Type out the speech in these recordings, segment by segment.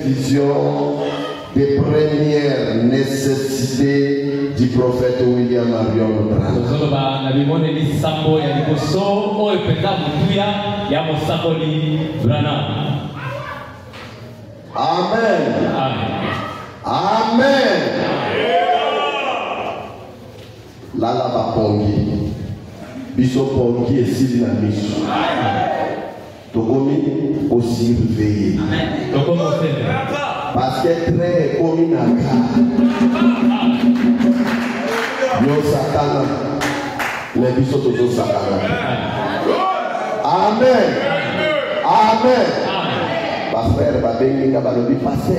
Vision des premières nécessités du prophète William Marion Branham. Amen. Amen. Là, là, va pongi. Biso pongi et si la mission. Tokomi aussi réveillé. Parce que très commis n'a yo sakana. Les biso tozo sakana. Amen. Amen. Frère Babenga balobi passé.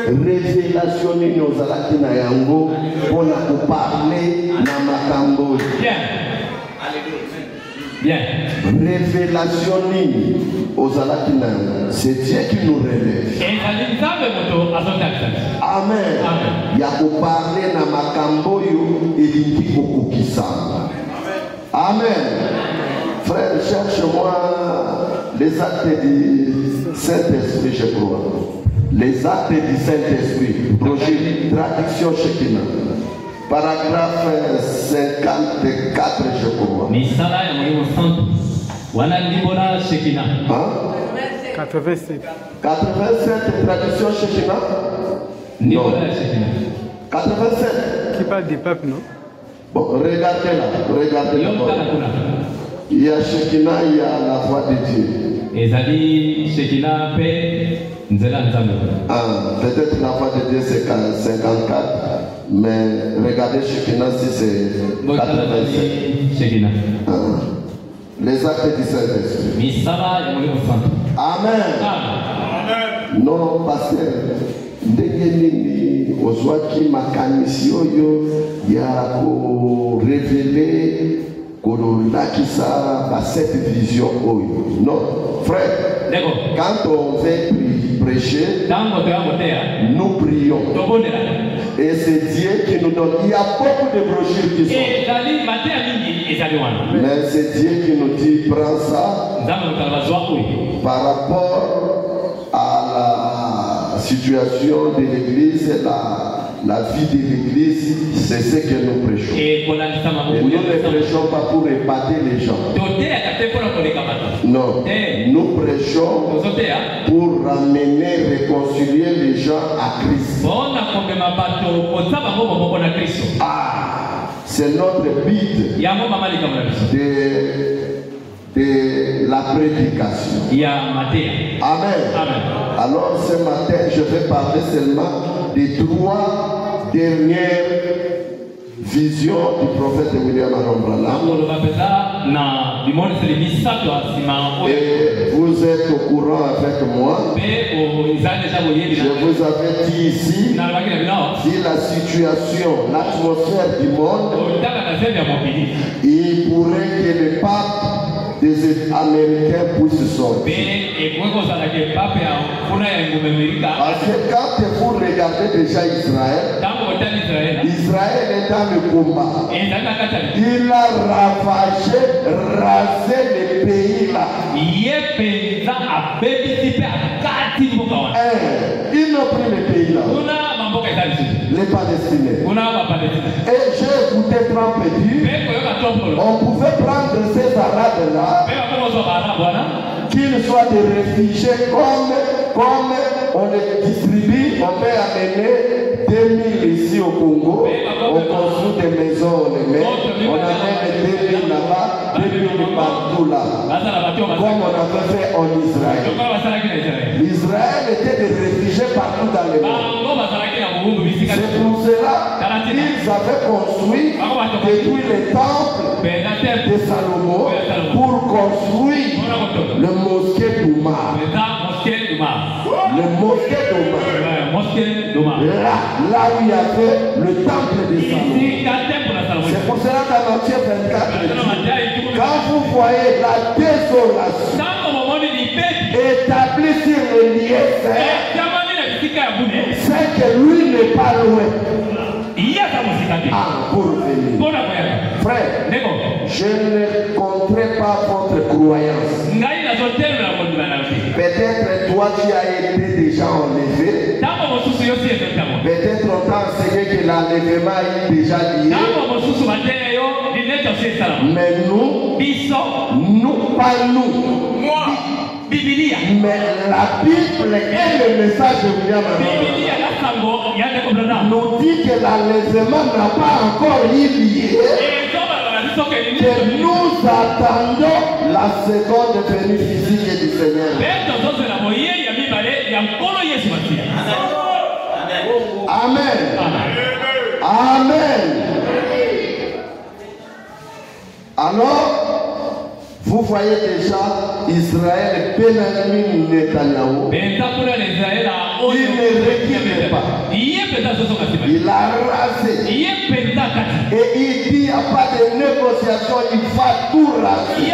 Révélation nous alaki na yango pour nous parler na makambo. Bien. Bien. Révélation aux alaki na yango. C'est Dieu qui nous révèle. Amen. Il y a pour parler na makambo yo elingi kokokisanga. Amen. Frère, cherche-moi les actes du Saint-Esprit, je crois. Les actes du Saint-Esprit. Projet traduction Shekinah. Paragraphe 54, je crois. Hein? 87. 87, traduction Shekinah? Non. 87. Qui parle du peuple, non? Bon, regardez là. Regardez là. Il y a Shekinah, il y a la voix de Dieu. Peut-être la voix de Dieu c'est 54, mais regardez Shekinah si c'est 87. Les actes du Saint-Esprit. Amen. Amen. Non, pasteur. Ndegeni ozwaki makanisi oyo ya ko révéler kololakisa cette vision oyo. Non, frère. Quand on veut prêcher, nous prions. Et c'est Dieu qui nous donne. Il y a beaucoup de brochures qui sont. Mais c'est Dieu qui nous dit prends ça par rapport à la situation de l'église, la vie de l'église, c'est ce que nous prêchons. Et nous ne prêchons pas pour épater les gens. Non, nous prêchons pour ramener, réconcilier les gens à Christ. Ah, c'est notre but de la prédication. Amen. Alors ce matin, je vais parler seulement des 3 dernières visions du prophète William Marion Branham. Et vous êtes au courant avec moi. Je vous avais dit ici, si la situation, l'atmosphère du monde, il pourrait que le pape des Américains puissent sortir. Parce que quand vous regardez déjà Israël, Israël est dans le combat. Il a ravagé, rasé les pays là. Ils n'ont pris les pays là. Les Palestiniens. Et j'ai écouté Trump dire, on pouvait prendre ces Arabes là, qu'ils soient des réfugiés comme on les distribue, on peut amener 2000 ici au Congo, on construit des maisons, on amène 2000 là-bas, 2000 partout là, comme on avait fait en Israël. L'Israël était des réfugiés partout dans le monde. C'est pour cela qu'ils avaient construit depuis le temple de Salomon pour construire le mosquée d'Oumar. Le mosquée d'Oumar. Là où il y avait le temple de Salomon. C'est pour cela dans Matthieu 24, quand vous voyez la désolation établie sur le lieu saint, c'est que lui n'est pas loin. Pour venir. Frère, je ne compterai pas votre croyance. Peut-être toi tu as été déjà enlevé. Peut-être on t'a enseigné que l'enlèvement est déjà lié. Mais nous, pas nous. Mais la Bible et le message de William nous dit que l'enlèvement n'a pas encore eu lié. Que nous attendons la seconde venue physique du Seigneur. Amen. Amen. Alors, vous voyez déjà Israël, Benjamin Netanyahu, il ne recule pas. Il a rasé. Et il dit, il n'y a pas de négociation, il va tout raser.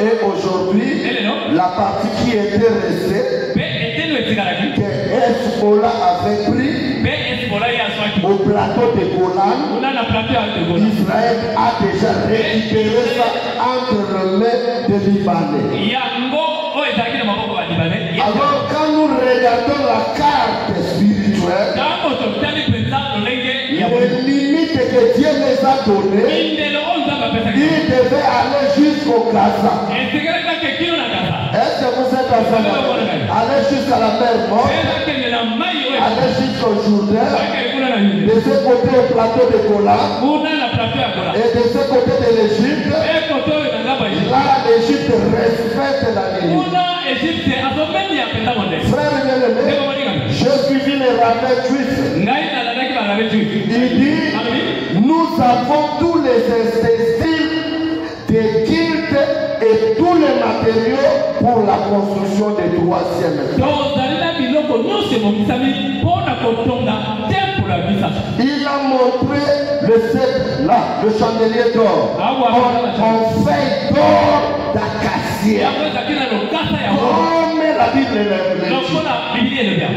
Et aujourd'hui, la partie qui était restée, que Hezbollah avait pris au plateau de Golan, Israël a déjà récupéré ça entre les mains des Libanais. Alors quand nous regardons la carte spirituelle, les limites que Dieu les a données, ils devaient aller jusqu'au Gaza. Est-ce que vous êtes en train aller jusqu'à la mer Morte, aller jusqu'au Jourdain, de ce côté au plateau de Golan, et de ce côté de l'Égypte, là l'Égypte respecte la limite. Frère bien-aimé, j'ai suivi les rabbins juifs. Il dit, nous avons tous les ustensiles des guildes et tous les matériaux pour la construction du troisième temple. Il a montré le sceptre là, le chandelier d'or, en feuille d'or d'acacia. Comme la Bible le dit.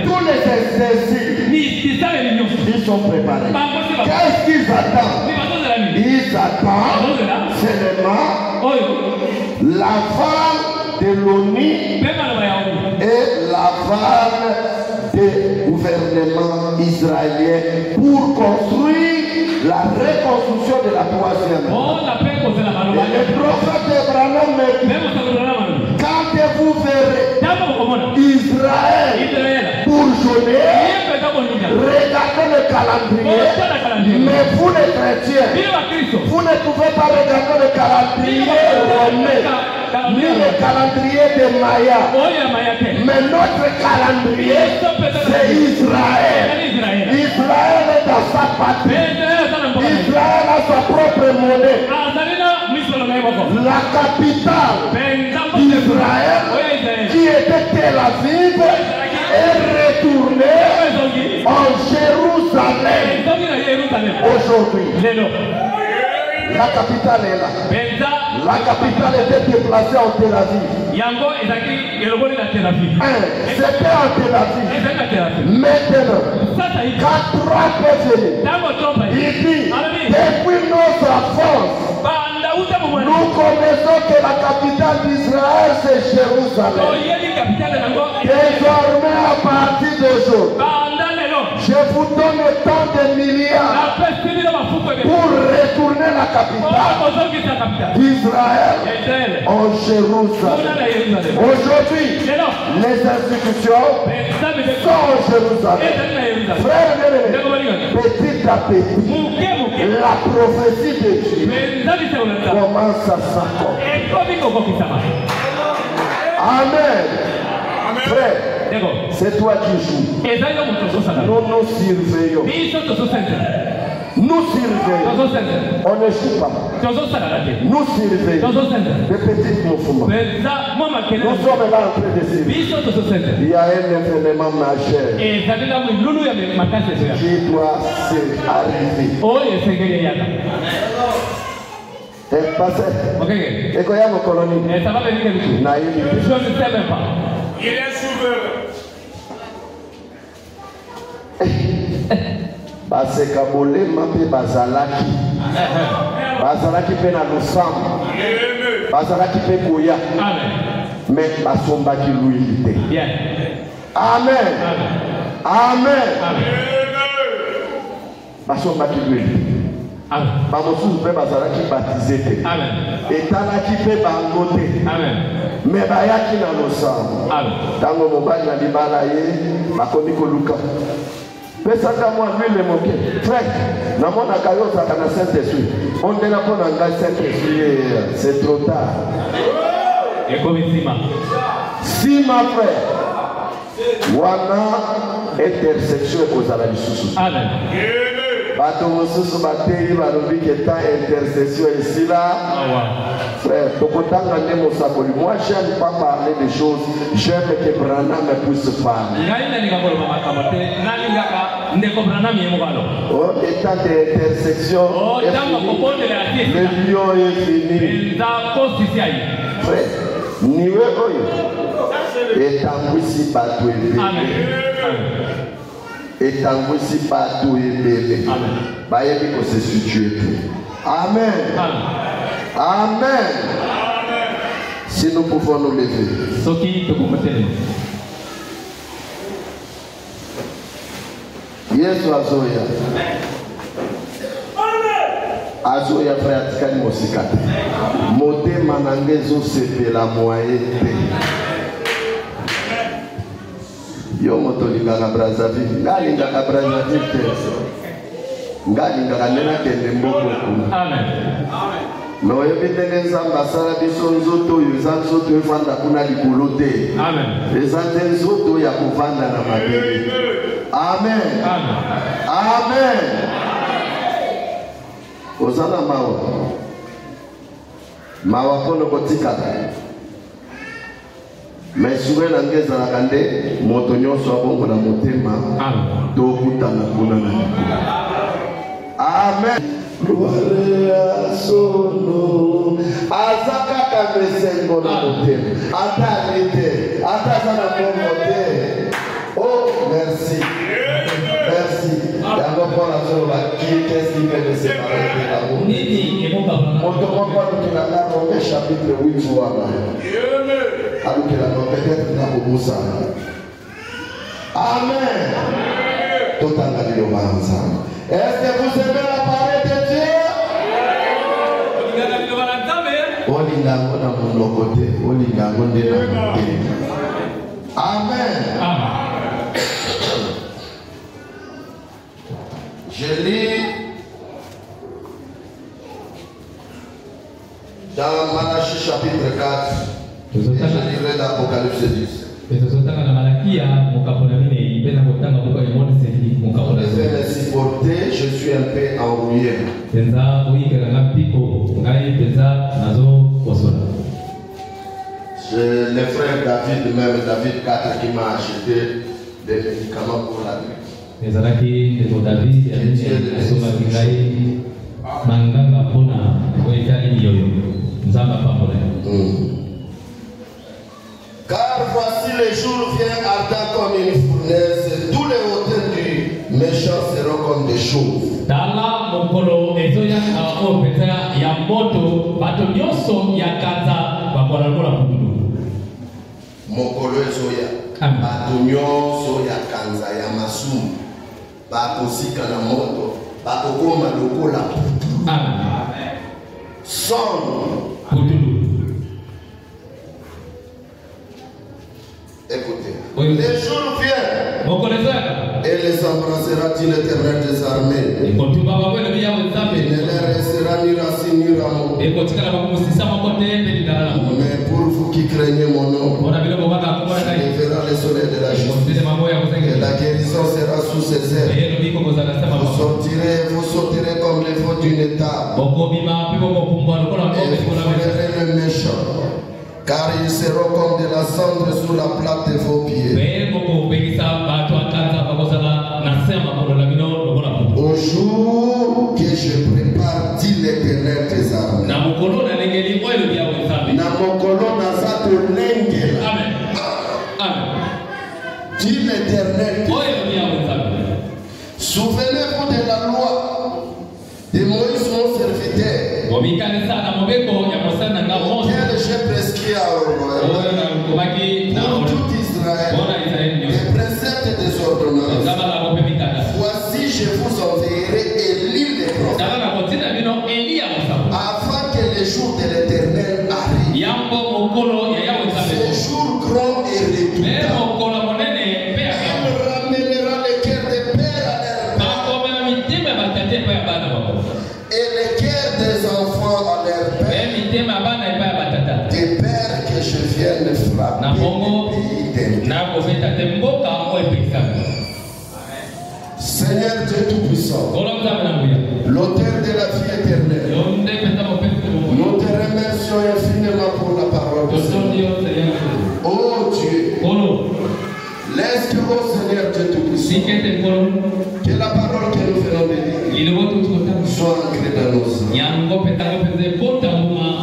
Tous les ustensiles, ils sont préparés. Qu'est-ce qu'ils attendent? Ils attendent seulement la femme de l'ONU et la femme du gouvernement israélien pour construire la reconstruction de la troisième. Et le prophète Abraham me dit, quand vous verrez Israël bourgeonner, regardez le calendrier, mais vous les chrétiens, vous ne pouvez pas regarder le calendrier romain, ni le calendrier de Maya, mais notre calendrier, c'est Israël. Israël est dans sa patrie. Israël a sa propre monnaie. La capitale d'Israël, qui était Tel Aviv, est retournée en Jérusalem aujourd'hui. La capitale est là. La capitale était déplacée en Tel Aviv. C'était en Tel Aviv. Maintenant, quand Trump est venu, il dit, depuis nos enfants, nous connaissons que la capitale d'Israël c'est Jérusalem. Désormais, à partir d'aujourd'hui, je vous donne tant de milliards pour retourner la capitale d'Israël en Jérusalem. Aujourd'hui, les institutions sont en Jérusalem. Frère, petit à petit, la prophétie de Dieu commence à s'accomplir. Amen. Frère, c'est toi qui joues. Nous nous surveillons. Nous surveillons. On ne joue pas. Nous surveillons. Des petits mouvements. Nous sommes là en train de surveiller. Il y a un événement majeur qui doit s'arriver. Et quand il y a mon colonie, il est souverain. Parce que Bolé m'a fait Bazalaki. Bazalaki fait la Loussam. Bazalaki fait Goya. Mais basomba qui l'huilité. Bien. Amen. Amen. Amen. Basomba qui l'huilité. Amen. Bamosu pe bazala qui baptisé. Amen. Etala qui pe bangote. Amen. Mais bayaki na losa. Amen. Tango mobali na libala ye bakomi koluka. Pesaka moi lui le moqué. Frère, na mona kayosa kana Saint-Esprit. On est là pour nga Saint-Esprit, c'est trop tard. Et comme Sima. Sima frère. Wana intersection kozala lisusu. Amen. Bato mosusu batei balobi que ta intercession ici là. Frère, tokotanga ne mosakoli. Moi j'aime pas parler des choses, j'aime que Branham puisse parler. Oh, état d'intersection, le lion est fini. Frère, niwe oyo etangwisi bato ebele. Etangwisi bato ebele. Bayebi ko se situer. Amen. Amen. Si nous pouvons nous lever. Yesu azoya. Azoya frère atikali mosikate. Motema nangezo sepela moyete. Yo moto lingaka Brazzaville. Ngalingaka Brazzaville te. Ngalingaka nena kende mboko kuna. Amen. Mais oyebi ndenge nzambe asala biso nzoto oyo eza nzoto evanda kuna likolo te. Eza nde nzoto ya kovanda na mabele. Amen. Amen. Ozana mawa. Mawa mpono kotikala. Mais souvent na nge ezalaka nde moto nyonso abongo na motema tokutana kuna na likolo. Amen. Gloire sono azaka kamesengo na motema ata lite ata sana bongo te. Oh merci. Merci. D'abord pour la sola qu'est-ce qui fait de séparer de l'amour. Moto kwa tukina na Romains chapitre 8 voilà. Alors que la peut-être na kubusa. Amen. Totanga dio banza. Est-ce que vous aimez la parole de Dieu? Olingango na monokote, olingango nde na mote. Amen. Je lis dans Malachie chapitre 4 et je lirai l'Apocalypse 10. Je suis supporté, je suis un peu ennuyé. C'est le frère David, même David 4 qui m'a acheté des médicaments pour la grippe. Car voici les jours viennent ardents comme une fournaise, tous les hauteurs du méchant seront comme des chauves. Mokolo ezoya, bato nyonso ya kanza ya masumu, bakosika na moto, bakokoma lokola putu. Son. Écoutez, les jours viennent et les embrassera-t-il l'Éternel des armées. Il ne leur restera ni racine ni rameau. Mais pour vous qui craignez mon nom, il verra le soleil de la justice. Et la guérison sera sous ses ailes. Vous sortirez comme les veaux d'une étable. Et vous verrez le méchant. Car ils seront comme de la cendre sous la plate de vos pieds. Au jour que je prépare, dit l'Éternel des armées. Dit l'Éternel. Souvenez-vous de la loi de Moïse, mon serviteur. Quel j'ai prescrit à Oronoël. tout Israël, les préceptes des ordonnances. Voici, je vous enverrai Élie le prophète, afin que le jour de l'Éternel arrive. Ce jour grand et redoutable. Il ramènera le cœur des pères à leur père et le cœur des enfants à leur père. Des pères que je vienne frapper le pays d'Égypte. Seigneur Dieu Tout-Puissant, l'auteur de la vie éternelle, nous te remercions infiniment pour la parole de Dieu. Oh Dieu, laisse que, oh Seigneur Dieu Tout-Puissant, que la parole que nous venons de dire soit ancrée dans nos âmes.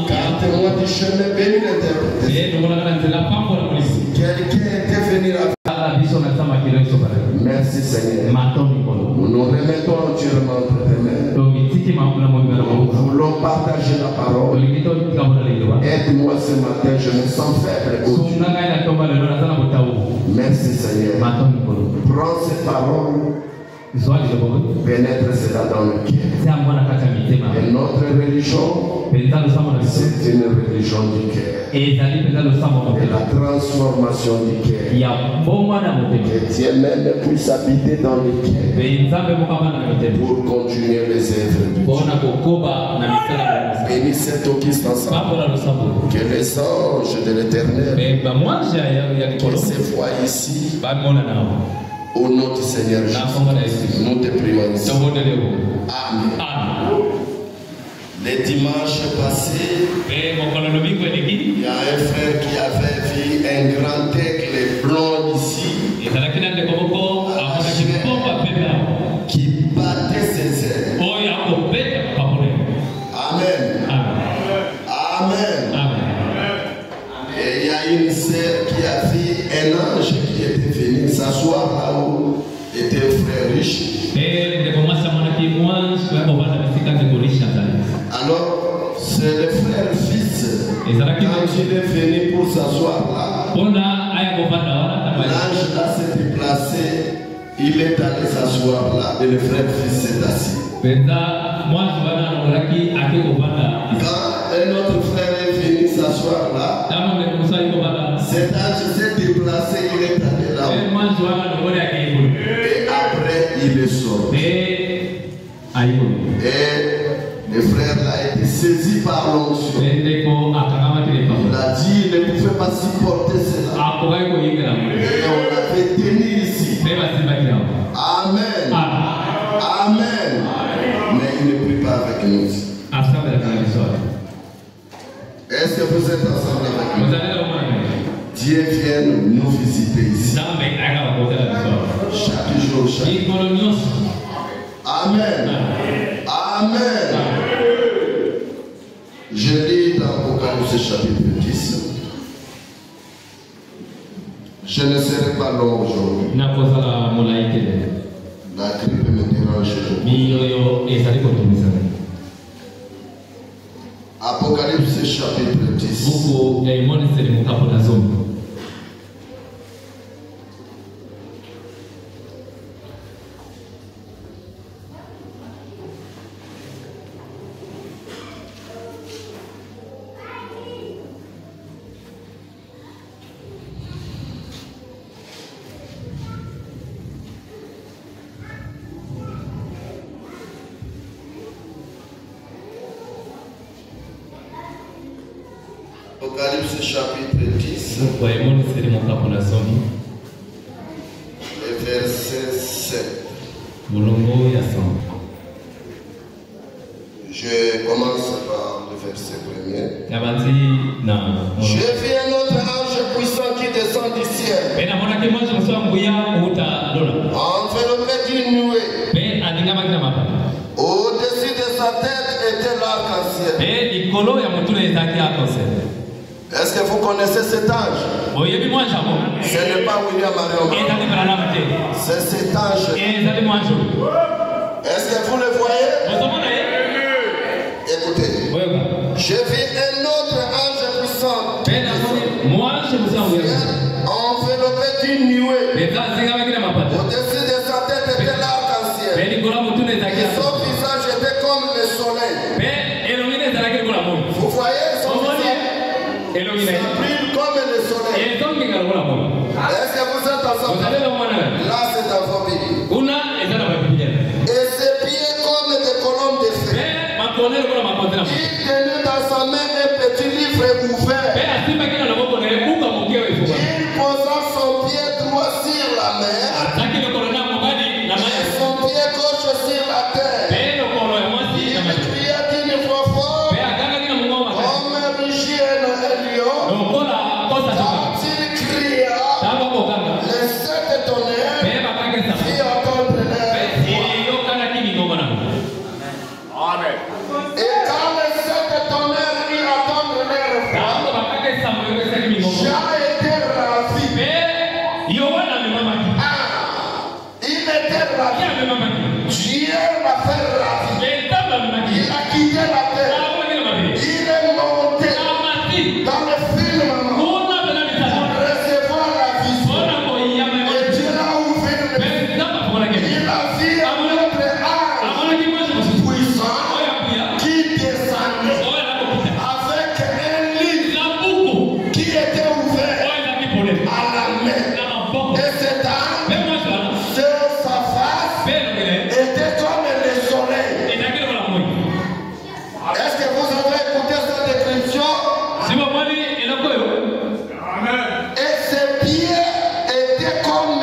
Car témoin du chemin, bénis l'interprétation. Quelqu'un était venu à merci Seigneur. Nous nous remettons entièrement entre tes mains. Nous voulons partager la parole. Aide-moi ce matin, je me sens faible. Merci Seigneur. Prends ces paroles. Pénètre cela dans le cœur. Et notre religion, c'est une religion du cœur. Et la transformation du cœur. Que Dieu même puisse habiter dans le cœur pour continuer les œuvres de Dieu. Bénis cet auguste ensemble. Que les anges de l'Éternel qui se voient ici, au nom du Seigneur Jésus, nous te prions ici. Amen. Les dimanches passés, il y a un frère qui avait vu un grand aigle blanc ici qui battait ses ailes. Amen. Amen. Et il y a une sœur qui a vu un ange qui était venu s'asseoir là où était un frère riche. Alors, c'est le frère fils. Quand il est venu pour s'asseoir là, l'ange là s'est déplacé, il est allé s'asseoir là et le frère fils s'est assis. Quand un autre frère est venu s'asseoir là, cet ange s'est déplacé, il est allé là. Et après, il est sorti. Et le frère là a été saisi par l'onction. Il a dit qu'il ne pouvait pas supporter cela. Et on l'avait tenu ici. Amen. Amen. Mais il ne prie pas avec nous. Est-ce que vous êtes ensemble avec nous? Dieu vient nous visiter ici. Chaque jour, chaque jour. Amen. Amen. Je lis dans Apocalypse chapitre 10. Je ne serai pas long aujourd'hui. La grippe me dérange aujourd'hui. Apocalypse chapitre 10. Apocalypse chapitre 10, le verset 7. Je commence par le verset 1er. J'ai vu un autre ange puissant qui descend du ciel, enveloppé d'une nuée. Au-dessus de sa tête était l'arc-en-ciel. Est-ce que vous connaissez cet ange? Ce n'est pas William Marion. C'est cet ange. Est-ce que vous le voyez? Écoutez. J'ai vu un autre ange puissant. nuée. Au-dessus de sa tête était l'arc-en-ciel. Son visage était comme le soleil. Vous voyez son visage? Il brille comme le soleil. Est-ce que vous êtes ensemble? Là, c'est dans vos Bibles. Et ses pieds comme des colonnes de feu. Il tenait dans sa main un petit livre ouvert. Il posa son pied droit sur la mer et son pied gauche sur la terre. Il cria d'une voix forte comme rugit un lion. Quand il cria, les 7 tonnerres firent entendre l'air. Et quand les 7 tonnerres firent entendre l'air, Jean était ravi. Il était ravi. Dieu l'a fait ravi. Il a quitté la terre. Il est monté dans le film pour recevoir la vision. Et Dieu l'a ouvert le film. Il a vu un autre ange puissant qui descendait avec un livre qui était ouvert à la main. Et cet ange, sur sa face, était comme le soleil. Est-ce que vous avez écouté cette description? Et ses pieds étaient comme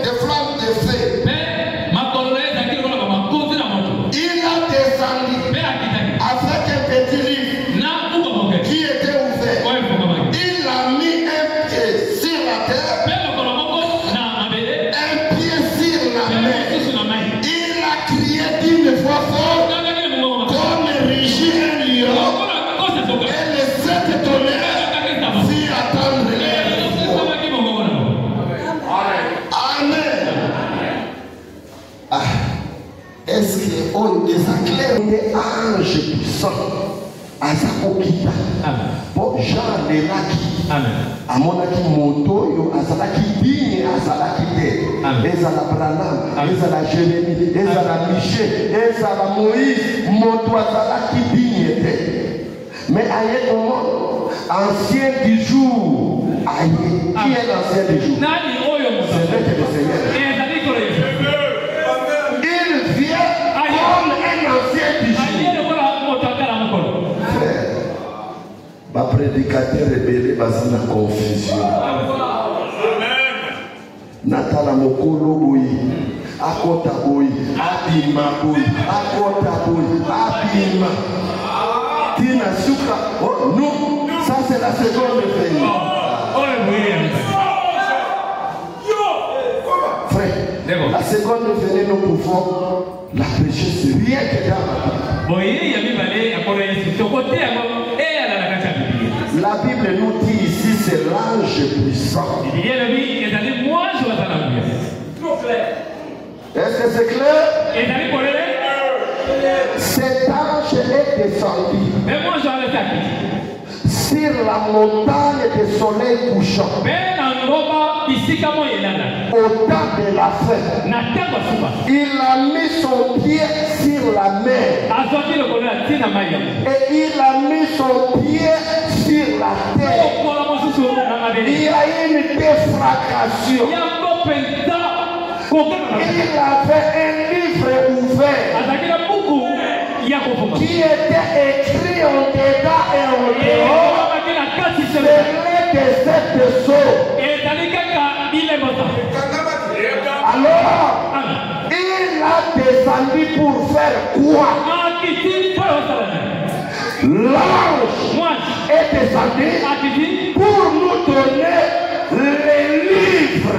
des flammes de feu. Il a descendu avec un petit livre qui était ouvert. Il a mis un pied sur la terre, un pied sur la mer. Il a crié d'une voix forte comme rugit un lion. Et les 7 tonnerres firent attendre l'air. Amen. Est-ce que on les a clairs des anges puissants à Zakokita? Bon, Jean Lelaki. Amonaki Montoyo, Azalaki Digne, Azalaki Te, Ezala Branham, Ezala Jérémie, Ezala Michel, Ezala Moïse, Monto Azalaki Digne Te. Mais à un moment, ancien du jour, qui est l'ancien du jour? C'est vrai que le Seigneur. Il vient comme un ancien du jour. Frère, ma prédicateur rebelle basi na confusion. Natala mokolo boyi, akota boyi, abima boyi, akota boyi, abima. Tina suka, oh non, ça c'est la seconde venue. Frère, la seconde venue nous pouvons la prêcher, c'est rien que dans la Bible. La Bible nous dit ici c'est l'ange puissant. Est-ce que c'est clair? Cet ange est descendu sur la montagne du soleil couchant au temps de la fête. Il a mis son pied sur la mer et il a mis son pied sur la terre. Il y a une défragration. Il avait un livre ouvert qui était écrit en dedans et en dehors. C'est l'un des 7 sceaux. Alors, il a descendu pour faire quoi? L'ange est descendu pour nous donner les livres.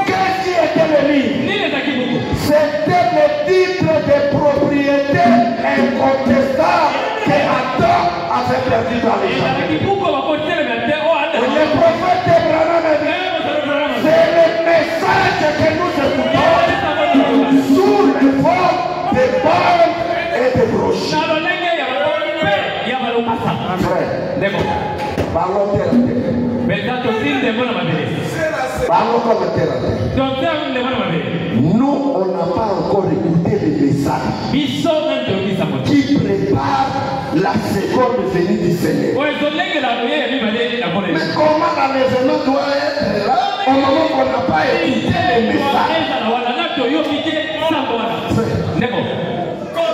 Qu'est-ce qui était le livre? C'était le titre de propriété incontestable que Adam avait perdu dans les champs. Le prophète Abraham a dit, c'est le message que nous écoutons sous les formes de balles et de broches. Frère, parlons terre à terre. Nous, on n'a pas encore écouté le message qui prépare la seconde venue du Seigneur. Mais comment l'enlèvement doit être là au moment qu'on n'a pas écouté le message?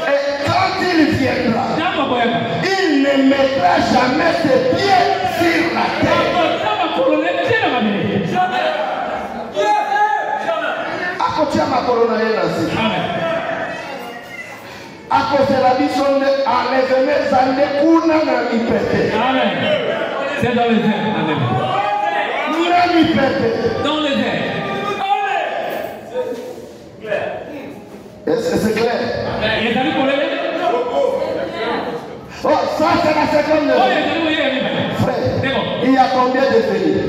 Et quand il viendra, il ne mettra jamais ses pieds sur la terre. À cause de la mission de enlèvement, Amen. C'est dans les airs. Amen. Dans les airs. Est-ce que c'est clair? Il est allé pour les. Oh, ça c'est la seconde. Frère, il y a combien de venues?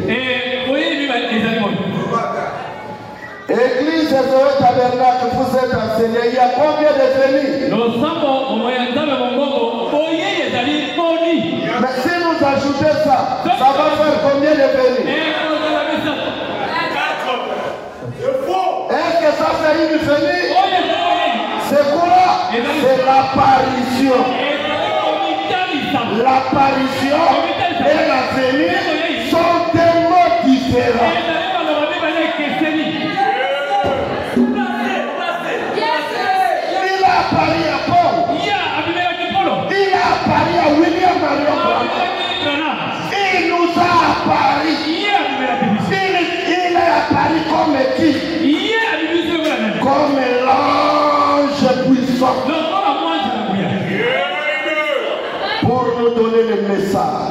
Église Zoé Tabernacle, vous êtes enseigné. Il y a combien de venues? Mais si nous ajoutons ça, ça va faire combien de venues? Est-ce que ça fait une venue? C'est quoi? C'est l'apparition. L'apparition et la venue sont des mots différents. Il a apparu à Paul. Il a apparu à William Marion Branham. Il nous a apparu. Il est apparu comme qui? Comme l'ange puissant. Pour nous donner le message.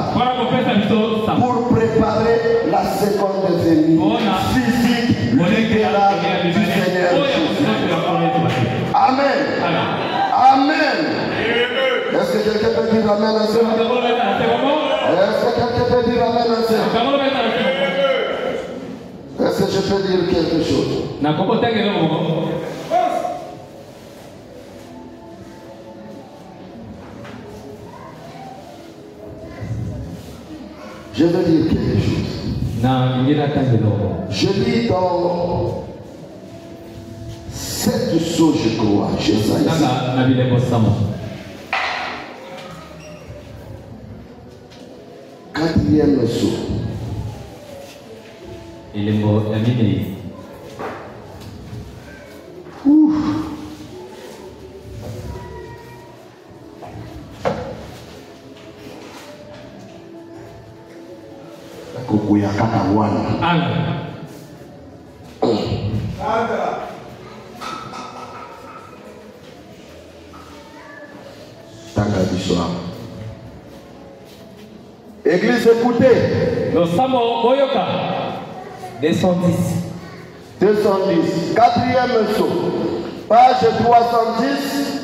Pour préparer la seconde venue physique littérale du Seigneur Jésus. Amen. Amen. Est-ce que quelqu'un peut dire amen à ça? Est-ce que quelqu'un peut dire amen à ça? Est-ce que je peux dire quelque chose? Je veux dire quelque chose. Je lis dans 7 sauts, je crois, chez ça ici. Quatrième saut. Ouf. Église, écoutez. 210. 210. Quatrième saut. Page 310.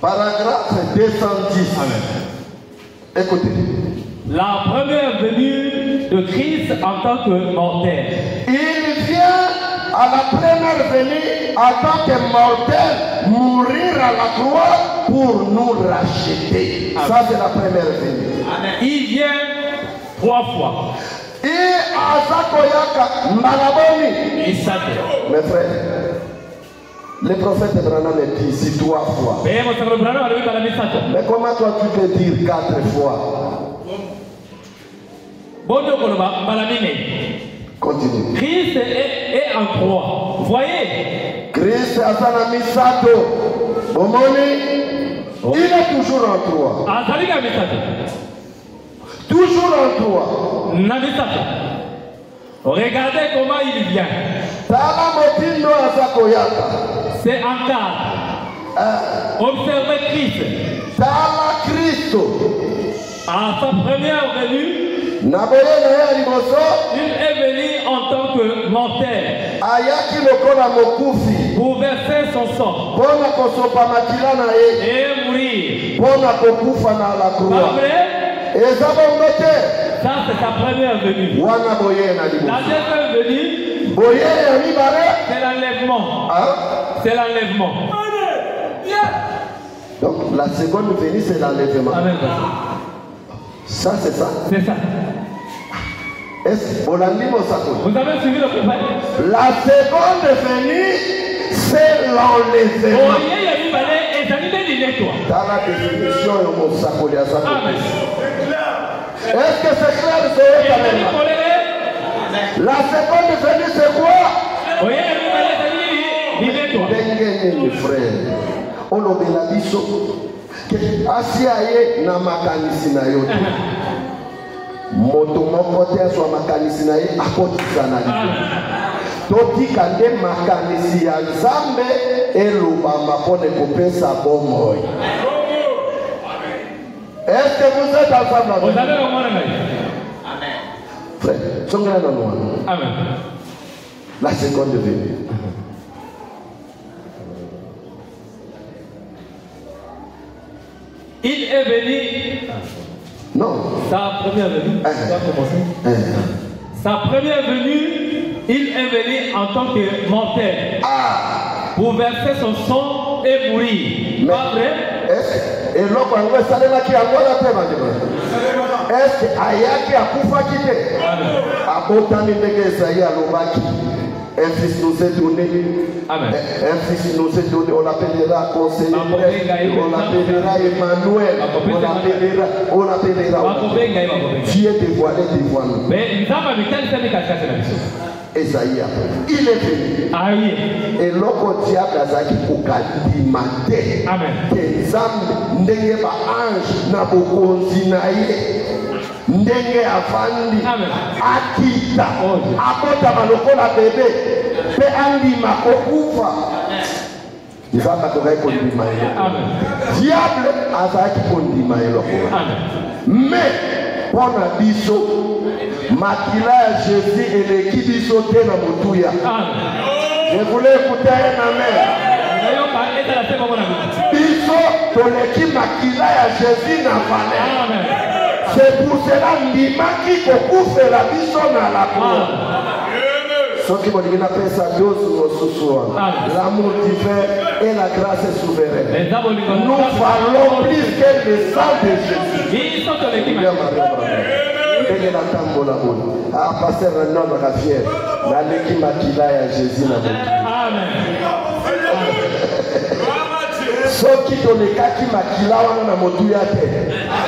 Paragraphe 210. Amen. Écoutez. La première venue de Christ en tant que mortel. Il vient à la première venue en tant que mortel mourir à la croix pour nous racheter. Amen. Ça c'est la première venue. Amen. Il vient 3 fois. Et à Zakoyaka, Malaboni. Mes frères, le prophète Branham est ici 3 fois. Mais comment toi tu peux dire 4 fois? Continue. Christ est en croix. Vous voyez? Christ a sa misato. Bomoni, il est toujours en croix. Toujours en croix. Regardez comment il vient. C'est un cadre. Observez Christ. À sa première venue, il est venu en tant que mortel pour verser son sang et mourir. Pas vrai? Ça c'est sa première venue. La deuxième venue, c'est l'enlèvement. C'est l'enlèvement. Donc la seconde venue c'est l'enlèvement. Amen. Ça c'est ça. C'est ça. Est-ce vous avez suivi le prophète? La seconde venue, c'est l'enlèvement. Dans la définition, Amen. est-ce que c'est clair? La seconde venue, c'est quoi? Frère, on a dit que Asiaye na makanisi na yote. Moto moko te so makanisi na ye akotisa na ye. Toti kande makanisi ya Nzambe elobamba pone kopesa bomoi. Est-ce que vous êtes ensemble? Vous avez le monde. Amen. Frère, songera na moi. Amen. La seconde venue. Il est venu. Non. Sa première venue. On va commencer. Sa première venue, il est venu en tant que mortel. Pour verser son sang et mourir. Pas vrai? Et l'autre, on va saler là qui a moi la paix, est-ce que Ayaki a Koufa quitté? A Botani Negesaïa Lomaki. Un fils nous est donné. Amen. Un fils nous est donné. On l'appellera conseiller. On l'appellera Emmanuel. On l'appellera. Dieu dévoilé, dévoilé. Esaïe, il est venu. Et l'autre diable a zaki pour mater. Amen. Que Nzambe ndenge ba ange na bokonzi na ye. Ndenge afandi akita akota balokola bebe pe andima kokufa. Nzambe akokai kondima ye. Diable azaki kondima ye loko. Mais pona biso makila ya Jésus eleki biso te na motuya. Je voulais écouter un amen. Biso toleki makila ya Jésus na valeur. C'est pour cela ndimaki kokufela biso na la croix. Soki bolingi na pesa dosu mosusu wana. L'amour divin et la grâce souveraine. Nous valons plus que le sang de Jésus. Ah, pasteur Renan Rafier, la leki makila ya Jésus na boki. Amen. Soki tolekaki makila wana na motu ya te,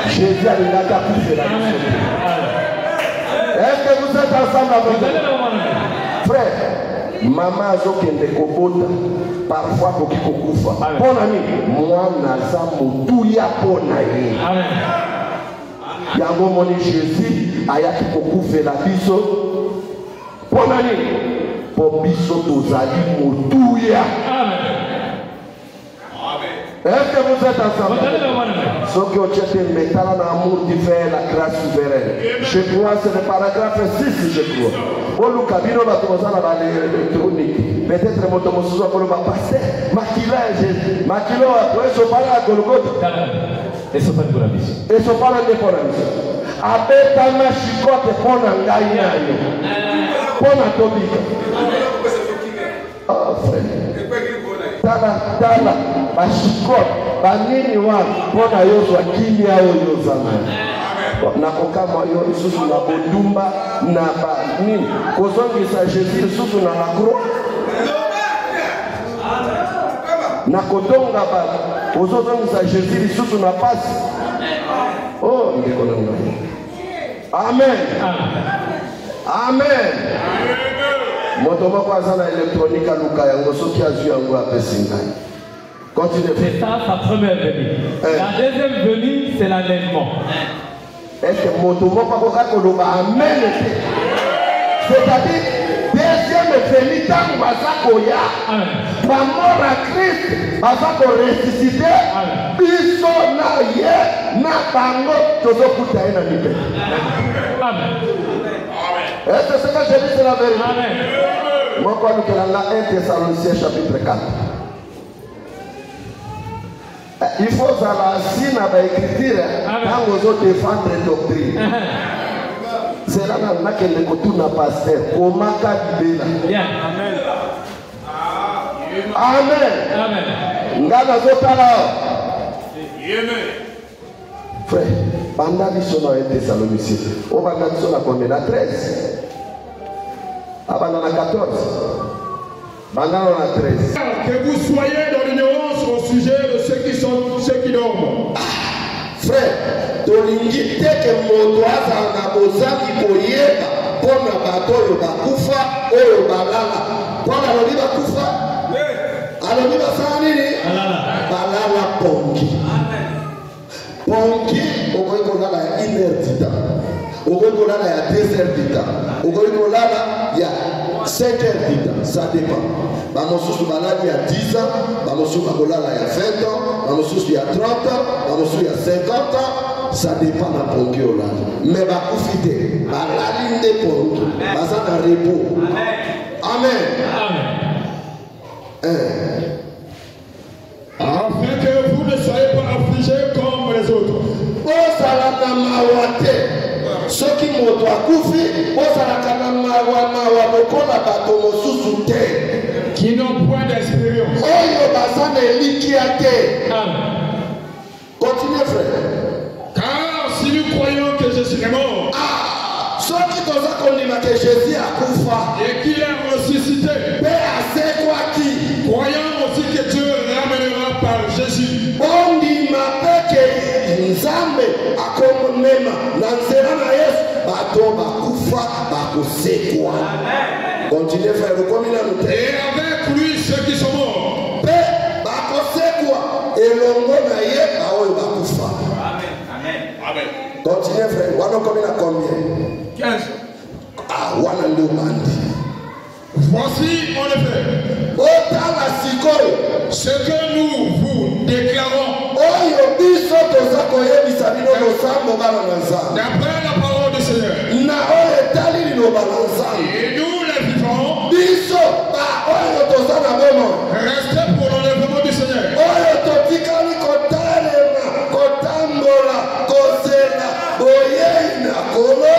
Jésus alingaka kufela biso. Est-ce que vous êtes ensemble avec moi? Frère, maman azokende kobota, parfois koki kokufa. Pona nini? Mwana za motu ya pona ye. Amen. Yango moni Jésus ayaki kokufela biso. Pona nini? Po biso tozali motuya. Amen. Est-ce que vous êtes ensemble? Ce qui est métal en amour divin, la grâce souveraine. Je crois c'est le paragraphe 6, je crois. Peut-être mon tomosuzo pour le passer. Makila Jésus. Makilo après ce parler à Golgotha. Et ce pas de la mission. Et ce parler de pour la mission. Abeta mashikote pona ngai nayo. Pona tobika. Ah frère. Tala bashikot banini wana pona yozwa kimia oyo zamani na kokama yo isusu na bodumba na banini kozongisa Jésus isusu na la croix na kotonga ba kozongisa Jésus isusu na pasi. Oh ndeko na ngai. Amen. Amen. Moto moko azana électronique luka yango soki azu yango apesi ngai. Continuez. C'est ça sa première venue. La deuxième venue, c'est l'enlèvement. Est-ce que moto moko akoka koloba amen? C'est-à-dire deuxième venue tango baza koya ba mort à Christ baza ko ressusciter biso na ye na bango tozokuta ye na libela. Amen. Est-ce que ce que je dis c'est la vérité? Amen. Moi, quand nous avons 1 Thessaloniciens chapitre 4. Il faut savoir si nous avons écrit quand nous devons défendre la doctrine. C'est là que nous avons pasteur. Comment Kadibela. Amen. Amen. Amen. Frère, Bandaliso na Thessaloniciens. On va dans combien? À 13. Ah, dans 14. Maintenant, on a 13. Que vous soyez dans l'ignorance au sujet de ceux qui dorment. Frère, tolingi teke moto aza na bozaki koyeba pona bato oyo bakufa oyo balala. Pona alobi bakufa? Alobi basala nini? Balala pongi. Pongi okoki kolala ya 1 heure du temps. Okoki kolala ya 2 heures du temps. Okoki kolala ya 5 heures du temps. Ça dépend. Bamosusu baladi ya 10 ans, bamosusu bakolala ya 20 ans, bamosusu ya 30 ans, bamosusu ya 50 ans. Ça dépend de pongi olala. Mais bakufite, balali nde pongi. Baza na repos. Amen. Afin que vous ne soyez pas affligés comme les autres. Osalaka mawate. Soki moto akufi, osalaka na mawa lokola bato mosusu te. Qui n'ont point d'expérience. Oyo baza na elikia te. Continuez frère. Car si nous croyons que Jésus est mort, soki toza kondima ke Jésus akufa et qu'il est ressuscité, pe asekwaki, croyons aussi que Dieu ramènera par Jésus. ondima peke nzambe akomema na nzela na Yesu bato bakufa bakosekwa. Continuez frère, comme il a noté. Et avec lui ceux qui sont morts. Pe bakosekwa elongo na ye baoyo bakufa. Amen. Continuez frère, wana comme il a combien? 15. Wana ndio bandi. Voici en effet Otala sikoyo ce que nous vous déclarons oyo biso toza koyebisa bino losambo bana na Nzambe d'après la parole du Seigneur. na oyo etali liloba na Nzambe Et nous les vivants, biso ba oyo toza na bomo restez pour l'enlèvement du Seigneur. oyo totikali kotalema kotambola kozela boyei na kolo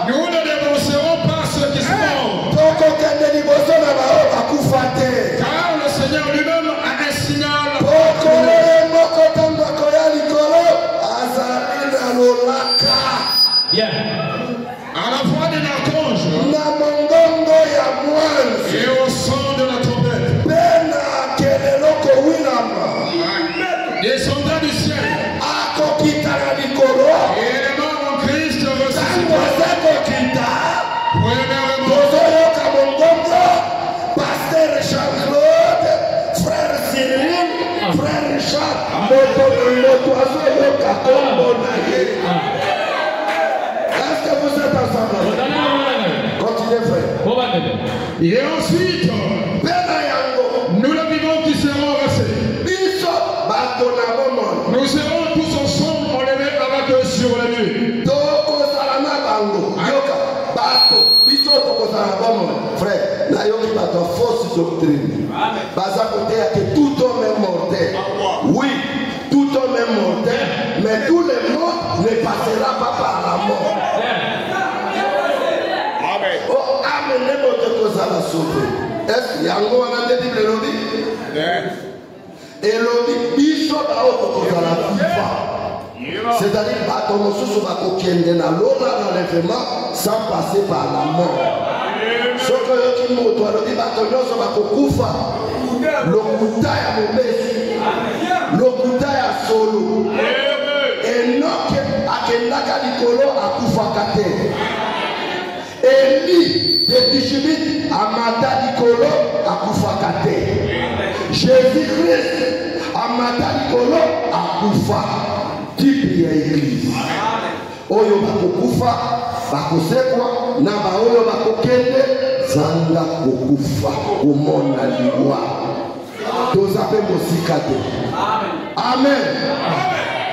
Nous ne dénoncerons pas ceux qui sont morts, tokokende liboso na bao bakufa te car le Seigneur lui-même a un signal. okolo ye moko ntango akoya likolo azali na lolaka À la voix d'un archange na mongongo ya mwanzi et au son de la trompette, mpe na kelelo kowinama descendant du ciel, akokita na likolo et les morts en Christ ntango ressusciteront. aza kokita Premièrement, tozoyoka mongongo paster Jean-Claude frère Cyril frère Richard moto azoyoka kombo na ye. Est-ce que vous êtes ensemble? Continuez frère. et ensuite, Pena yango nous les vivants qui seront restés, biso bato na bomoi nous serons tous ensemble enlevés avec eux sur les nuées. tokozala na bango yoka bato biso tokozala na bomoi frère nayoki bato ya fausse doctrine baza koteya ke tout homme est mortel. Oui, tout homme est mortel, mais tout le monde ne passera pas par la mort. Oh, amen, ne moto kozala sauvé. Est-ce yango wana nde Bible elobi? Elobi biso bao tokozala kufa. C'est-à-dire bato mosusu bakokende na lola d'enlèvement sans passer par la mort. Soki oyoki moto alobi bato nyonso bakokufa lokuta ya mobesi lokuta ya solo. Enoke akendaka likolo akufaka te. Eli de Tishibit amata likolo akufaka te. Jésus-Christ amata likolo akufa. Type ya église oyo bakokufa bakosekwa na baoyo bakokende zanga kokufa komona liwa toza pe mosika te. Amen.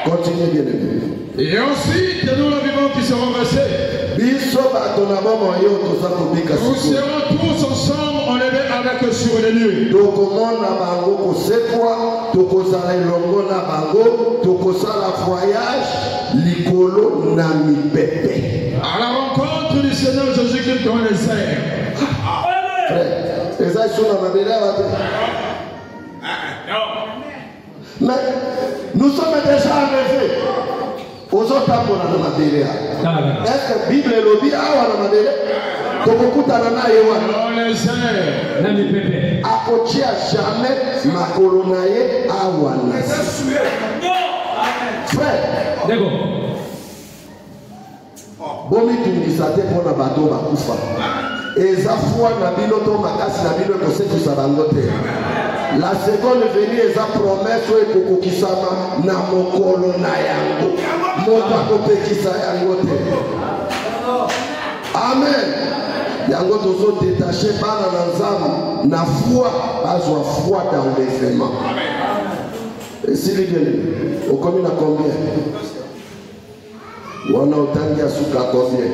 Continuez bien aimé. Et ensuite, nous les vivants qui seront restés, biso bato na bomo yo toza kobika nous serons tous ensemble enlevés avec eux sur les nuées. tokomona bango kosekwa tokozala elongo na bango tokozala voyage likolo na mipepe À la rencontre du Seigneur Jésus-Christ dans les airs. frère eza iso na mabele awa te. Mais nous sommes déjà enlevés ozotambola na mabele est-ce que Bible elobi awa na mabele tokokutana naye wana akotia jamais makolo na ye awa na frère bomitungisa te mpona bato bakufa eza foi na bino to makasi na bino ekosekisa bango te. La seconde venue eza promesse oyo ekokokisama na mokolo na yango moto akopekisa yango te. Amen. Yango tozo détaché bana na nzambe na foi bazwa foi dans les aimants. Et si les okomi na combien? Wana otangi asuka combien?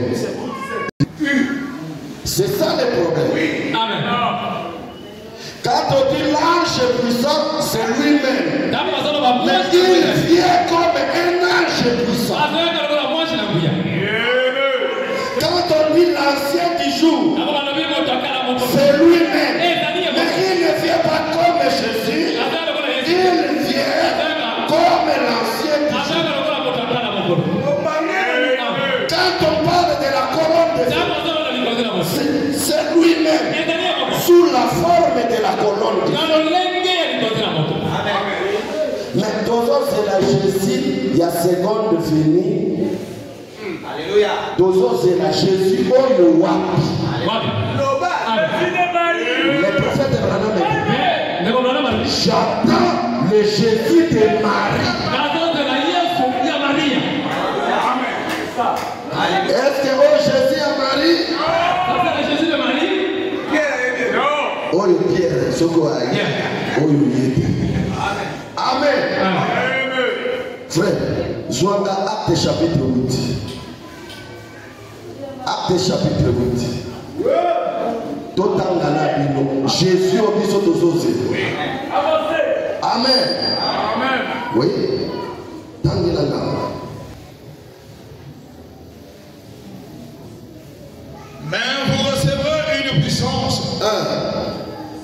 C'est ça le problème. Amen. Quand on dit l'ange puissant, c'est lui-même. Mais il vient comme un ange puissant. Quand on dit l'ancien qui joue, c'est lui-même. Mais il ne vient pas comme Jésus. Il vient comme l'ancien qui joue. Quand on parle de la colonne de Dieu, c'est lui-même. Sous la forme de la colonne de Dieu. Mais toujours c'est la Jésus, il y a seconde venue. Alléluia. Toujours c'est la Jésus au Yoa. Le prophète Abraham dit, j'attends le Jésus de Marie. Est-ce que oh Jésus à Marie? Jésus de Marie? Oh Pierre, ce qu'on a dit. Oh Amen. Frère, Joanna, Acte chapitre 8. Acte chapitre 8. Totangana bino. Jésus au biso tozose. Amen. Amen. Oui. Tangilanga. Mais vous recevrez une puissance.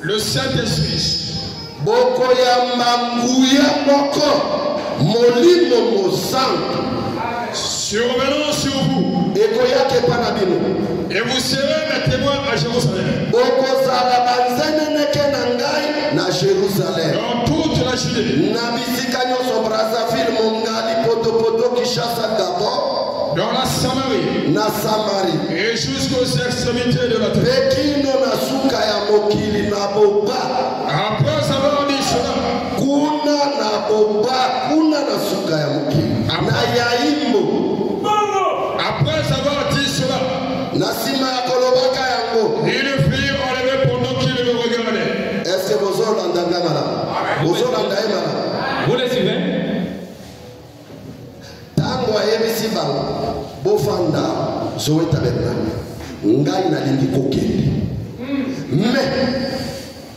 Le Saint-Esprit. Boko ya manguya moko. Molimo mosanto. Survenant sur vous. Ekoya ke panabino. Et vous serez mes témoins à Jérusalem. Boko zala banzene neke nangai na Jérusalem. Dans toute la Judée. Na bisika nyoso Brazzaville, Mongali, Poto, Kinshasa, Gabon. Dans la Samarie. Na Samarie. Et jusqu'aux extrémités de la terre. Pekino na suka ya mokili na boba. Après avoir dit cela. Kuna na boba, kuna na suka ya mokili. Na yaimbo. Après avoir dit cela. Na sima ya kolobaka yango. Il fut enlevé pendant qu'il le regardait. Est-ce que vous entendez là? Vous entendez là? Vous le suivez? Tango ayebisi bango bofanda zoeta betna ngai nalingi kokende mais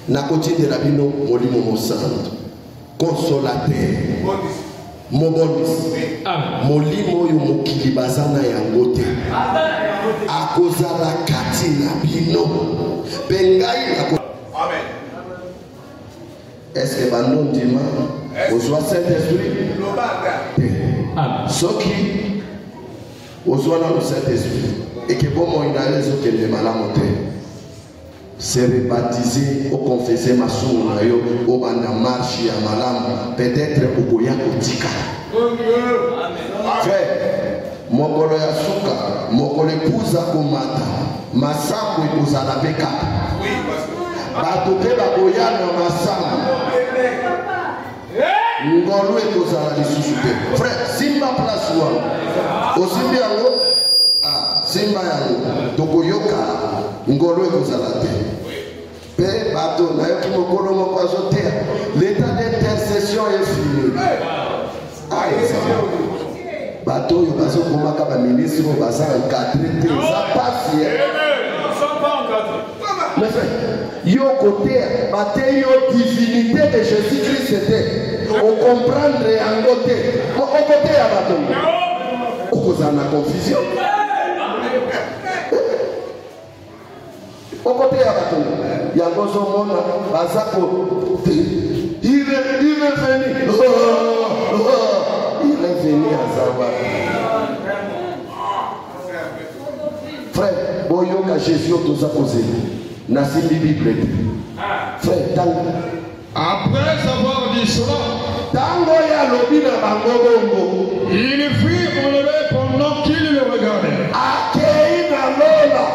nakotindela bino molimo mosantu consolateur mobonis molimo oyo mokili baza na yango te akozala kati na bino mpe ngai amen. Est-ce que bando ndima ozwa Saint-Esprit? Soki ozwa na le Saint-Esprit et que bon moi inale ezokende malamu te se rebaptiser ou confesser masumu na yo obanda marche ya malamu peut-être okoya kotika. Frère, mokolo ya suka mokolo ekuza komata masango ekozala mpe kaka bato mpe bakoya na masango ngolu ekozala lisusu te. Frère, simba place wana osimbi yango simba yango tokoyoka ngolu ekozala te mpe bato nayoki mokolo moko azoteya l'état d'intercession est fini. Bato oyo bazokomaka baministre oyo baza encadre te eza pasi. Mais frère, yo côté bateyo yo divinité de Jésus-Christ te on comprendre yango te o côté ya bato okozala na confusion o côté ya bato yango zomona baza ko il est venu à savoir Frère, boyoka Jésus otoza posé. Nasimbi Bible. Frère, tango. Après avoir dit cela, Tango ya lobi na bango bongo. il fut enlevé pendant qu'il le regardait. Akei na lola.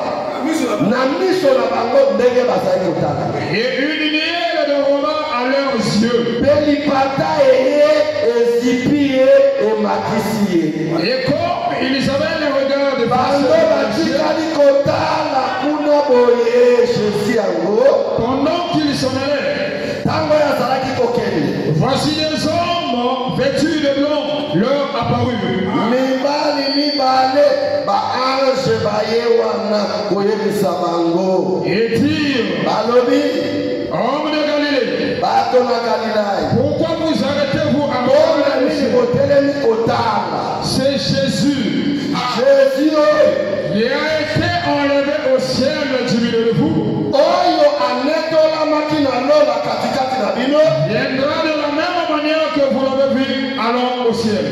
Na miso na bango ndenge bazali kotala. Et une nielle de Romains à leurs yeux. Belipata eye ezipie emakisiye. Et comme ils avaient le regard de bango batikali kotala kuna boye Jésus yango. Pendant qu'ils s'en allaient, tango yazalaki kokende. Voici des hommes vêtus de blanc leur apparurent. Mibali mibale ba ange baye wana koyebisa bango. Et dirent, balobi hommes de Galilée, bato na Galilée, pourquoi vous arrêtez-vous à c'est Jésus. Jésus il a été enlevé au ciel du milieu de vous. Viendra de la même manière que vous l'avez vu, allons au ciel.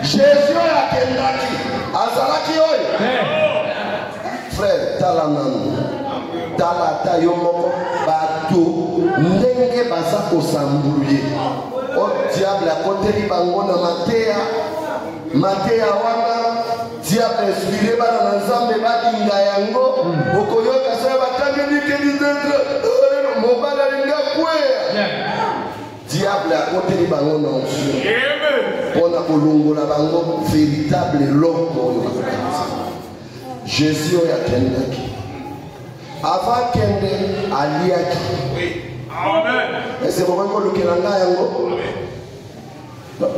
Jésus akendaki azalaki oyo frère tala nanu tala ta yo moko bato ndenge baza kosambuluye o diable akoteli bango na mateya wana diable inspiré bana na nzambe balinga yango okoyoka soki batangi likelizetre mobali alinga kweya diable akoteli bango na onction mpona kolongola bango véritable loko oyo Jésus oyo akendaki avant kende aliaki ese bokoki kolukela ngai yango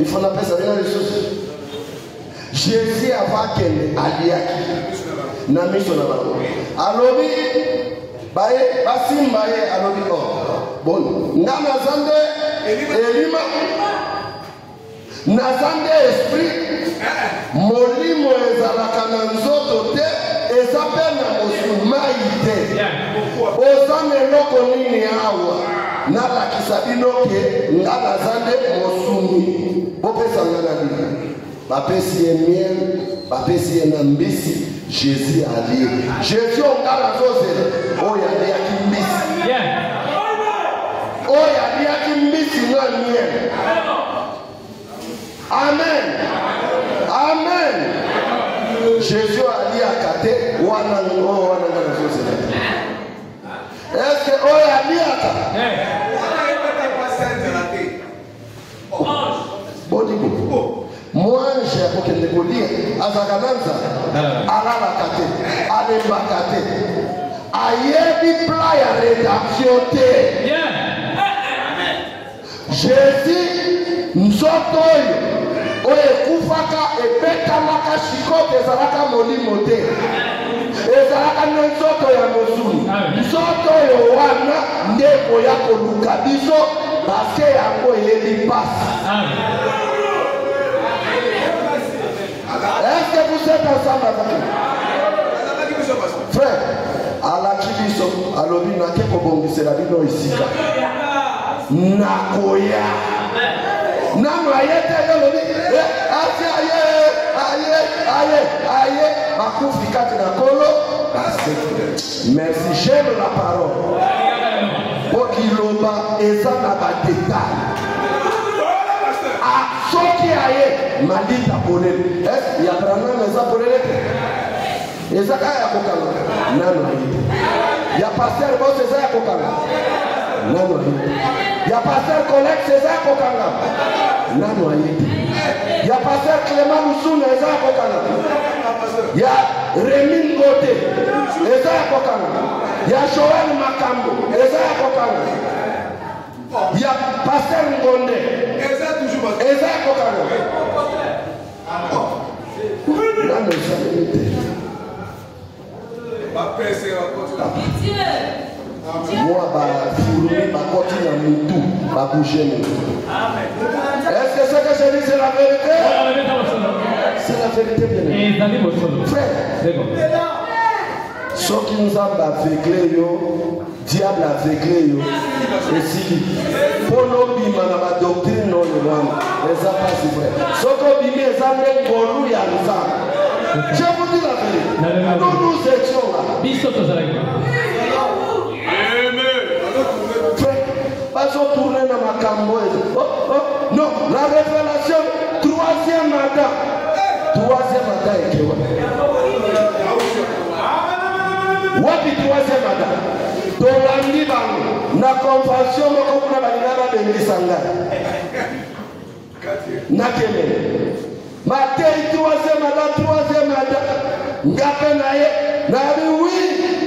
il faut napesa bina lisusu Jésus avant kende aliaki na miso na bango alobi baye basimba ye alobi o bon nga naza nde elima naza nde esprit molimo ezalaka na nzoto te eza mpe na mosumai te oza na eloko nini awa nalakisa bino ke nga naza nde mosumi bopesanga na bino bapesi ye miel bapesi ye na mbisi Jésus alie Jésus onga nazozela oyo aliaki mbisi oyo aliaki mbisi na miel. Amen. Amen. Jésus a dit à Kate, wana nazozela. Est-ce que oyo ali ata? Bodigo. Mwange akokende kolia azakananza alalaka te alembaka te ayebi plan ya rédaction te. Jésus nzoto oyo ekufaka ebetamaka shikote ezalaka molimo te ezalaka na nzoto ya mosuni nzoto oyo wana nde koya koluka biso paske yango eyebi mpasi. Est-ce que vous êtes ensemble avec nous? Frère, alaki biso alobi nake kobongisela bino esika nakoya nanu ayete yolobi ati aye bakufi kati na kolo. Merci, j'aime la parole pokiloba eza na badetail soki aye malita polele ya Branham eza polele eza kaka ya kokanga nanu ayete ya pasteur bos eza ya kokanga nanu ayete ya pasteur Colex eza ya kokanga nanu ayete ya pasteur Clément Musuna eza ya kokanga ya Rémi Ngote eza ya kokanga ya Joël Makambo eza ya kokanga ya pasteur Ngonde eza ya kokanga nanu esaleli moi bafurumi bakoti na mutu babouge mutu. Est-ce que ce que je dis c'est la vérité? C'est la vérité bien. Frère, Ce qui nous a aveuglé, diable aveuglé, et si pour nous, il y a ma doctrine, non, les pas si vrai. Ce qu'on dit, les amis, pour nous, il y a nous. Je vous dis la vérité. Nous étions là. Pas tourner dans ma camboise. Non, la révélation, troisième mandat. Troisième mandat est quoi? Wapi troisième mandat? Tolandi bango. Na convention moko kuna balingana bengisanga. Nakele. Matei troisième mandat. Ngape naye. Nabi oui,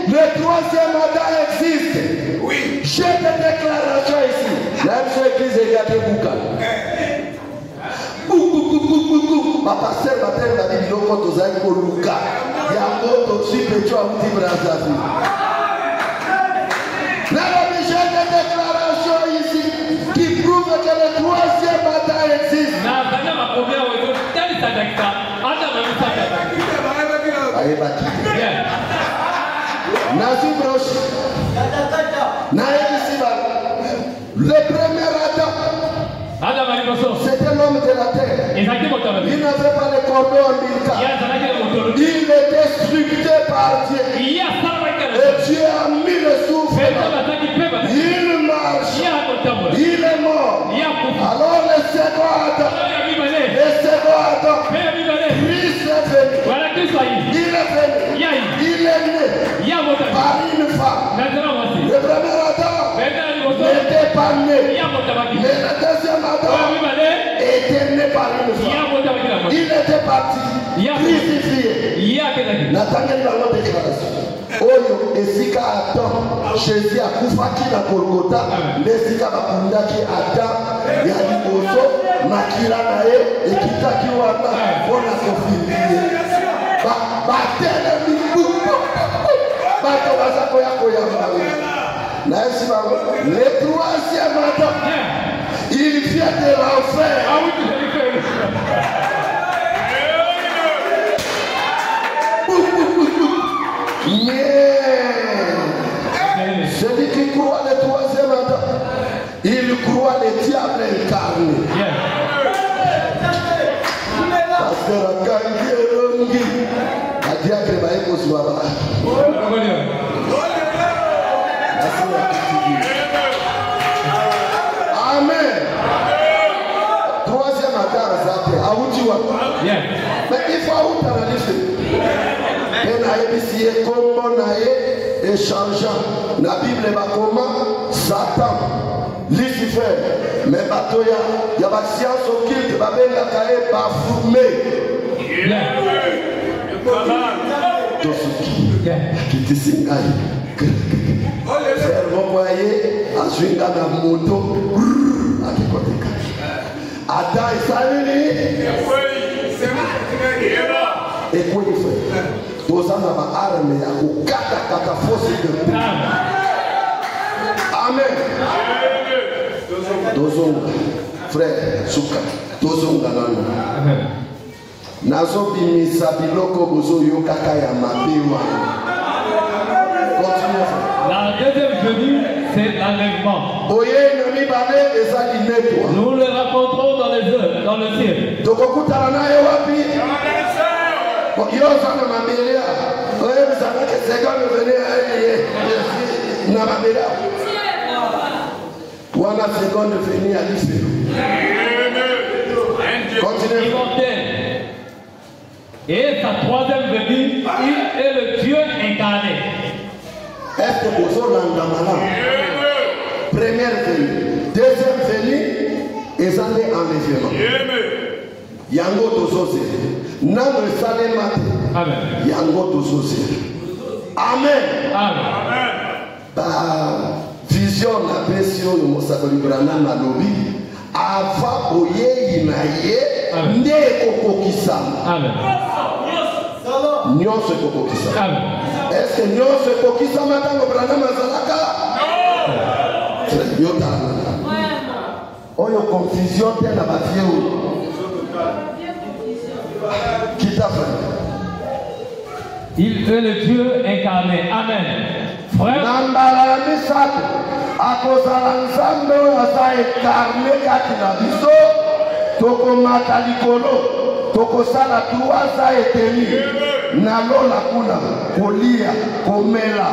le troisième mandat existe. Oui. J'ai des déclarations ici. Là, je suis église et gâté bouca. Ma pasteur m'appelle la Bible au Zaki au Luca. Il y a un autre aussi petit à vous dire Brazzaville. Là, j'ai des déclarations ici qui prouvent que le troisième mandat existe. Nazi Broche. Le premier Adam, c'était l'homme de la terre. Il n'avait pas les cordons ombilicaux. Il était sculpté par Dieu. Et Dieu a mis le souffle. Il marche. Il est mort. Alors le second Adam, Christ est venu. Il est venu. Il est né par une femme. Le premier Adam n'était pas né. Mais le deuxième Adam était né par une femme. Il était parti crucifié. Nathaniel dans notre déclaration. Oyo esika Adam Jésus akufaki na Golgotha lesika bakundaki Adam ya liboso makila na ye ekitaki wana mpona kofinie batelemi bato baza koya koyamba na esi bango le troisième Adam il vient de l'enfer. Celui qui croit le troisième Adam, il croit le diable incarné. Pasteur Akangi, a diable va être au soir. Amen. Troisième Adam, mais il faut analyser. Et comment on échangeant la Bible va comment Satan, Lucifer, mais batoya, il y a des sciences occultes, va bien la cahier par fourmé. Qui te signe. Frère, vous voyez, à Swinga na moto, à qui côté Adam et Salini. Et quoi il fait? Tous en ont armé à kata force de Amen. Dozonga, frère, souka, dozonga nano. Nazo bimisa biloko bozo yo kaka ya mabewa. La deuxième venue, c'est l'enlèvement. Nous le rencontrons dans les œuvres, dans le ciel. Et sa troisième venue, il est le Dieu incarné. Est-ce que vous avez première venue, deuxième venue, et ça est enlèvement. Yango Tozose. Namo Salemate. Amen. Yango Tozose. Amen. Amen. Bah, vision la pression de Mosakoli Brana Malobi. Ava Oye Inaye. Ne Kokokisama. Amen. Nyon se Kokokisama. Amen. Est-ce que Nyon se Kokokisama dans le Brana Mazalaka? Non. Yota. Oyo confusion telle la bafie. Qui t'a fait? Il est le Dieu incarné. Amen. Frère. Tokosala tuwaza eteni nalola kuna kolia komela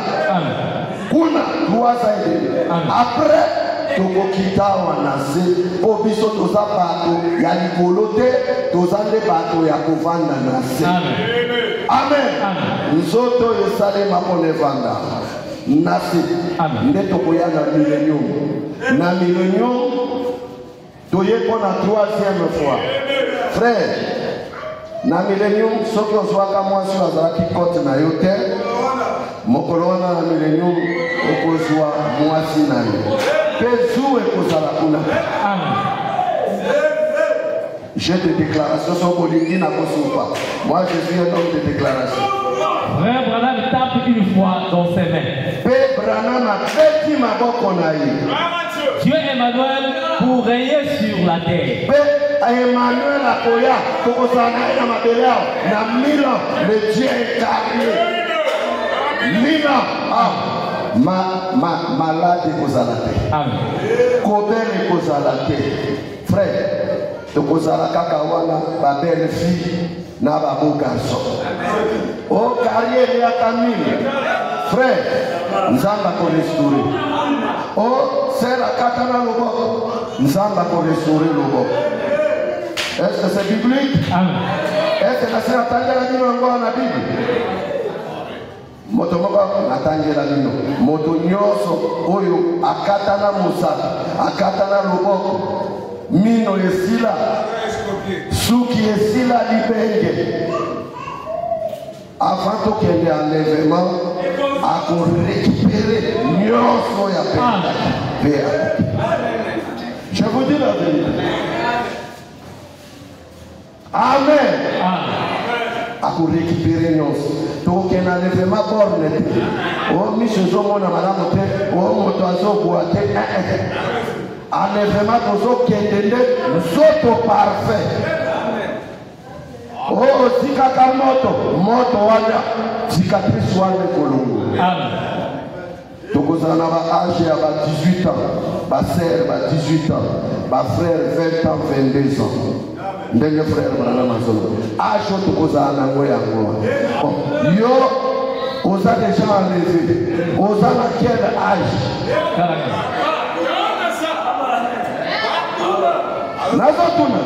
kuna tuwaza eteni après tokokitawa na se po biso toza bato ya likolo te toza nde bato ya kovanda na se. Amen. Nzoto esalema mpona evanda na se nde tokoya na millennium. Na millennium toye mpona 3e fois. Frère, na millennium soki ozwaka mwasi azalaki kote na yo te mokolo wana na millennium okozwa mwasi na yo mpe zu ekozala kuna. J'ai des déclarations sur Bolivie na kosupa. Moi je suis un homme de déclaration. Frère Branham tape une fois dans ses mains. Pe Branham abeti maboko na ye. Dieu Emmanuel pour rayer sur la terre. Emmanuel Akoya, Tokosana na Mabelao, na Milan, le Dieu incarné. Milan, malade kozalate. Amen. Kobele kozalate. Frère, Tokozala kakawana, ba belle fille, na ba beau garçon. Oh carrière ya Camille. Frère, Nzamba ko restaurer. Oh, c'est la katana lobo. Nzamba ko restaurer lobo. Est-ce que c'est biblique? Amen. Est-ce que c'est atangela nino ngo na Bible? Moto moko atangela nino. Moto nyoso oyo akatana musala, akatana loboko. Mino esila. Suki esila libenge. Avant to kende enlèvement, à récupérer nyoso ya père. Je vous dis la vérité. Amen. À récupérer nos. Donc, on a vraiment borné. Oh, monsieur, je m'en ai malade. Oh, mon oiseau boité. On est vraiment tous qui entendent. Nous sommes parfaits. Oh, si kaka moto wana, cicatrice wana kolongo. Amen. Donc, on a âge à 18 ans, ma sœur à 18 ans, ma frère 20 ans, 22 ans. Ndenge frère Branham Azolo. Âge au Tokoza Nangoya Ngoa. Yo, osa déjà enlevé. Osa à quel âge? Nazotuna.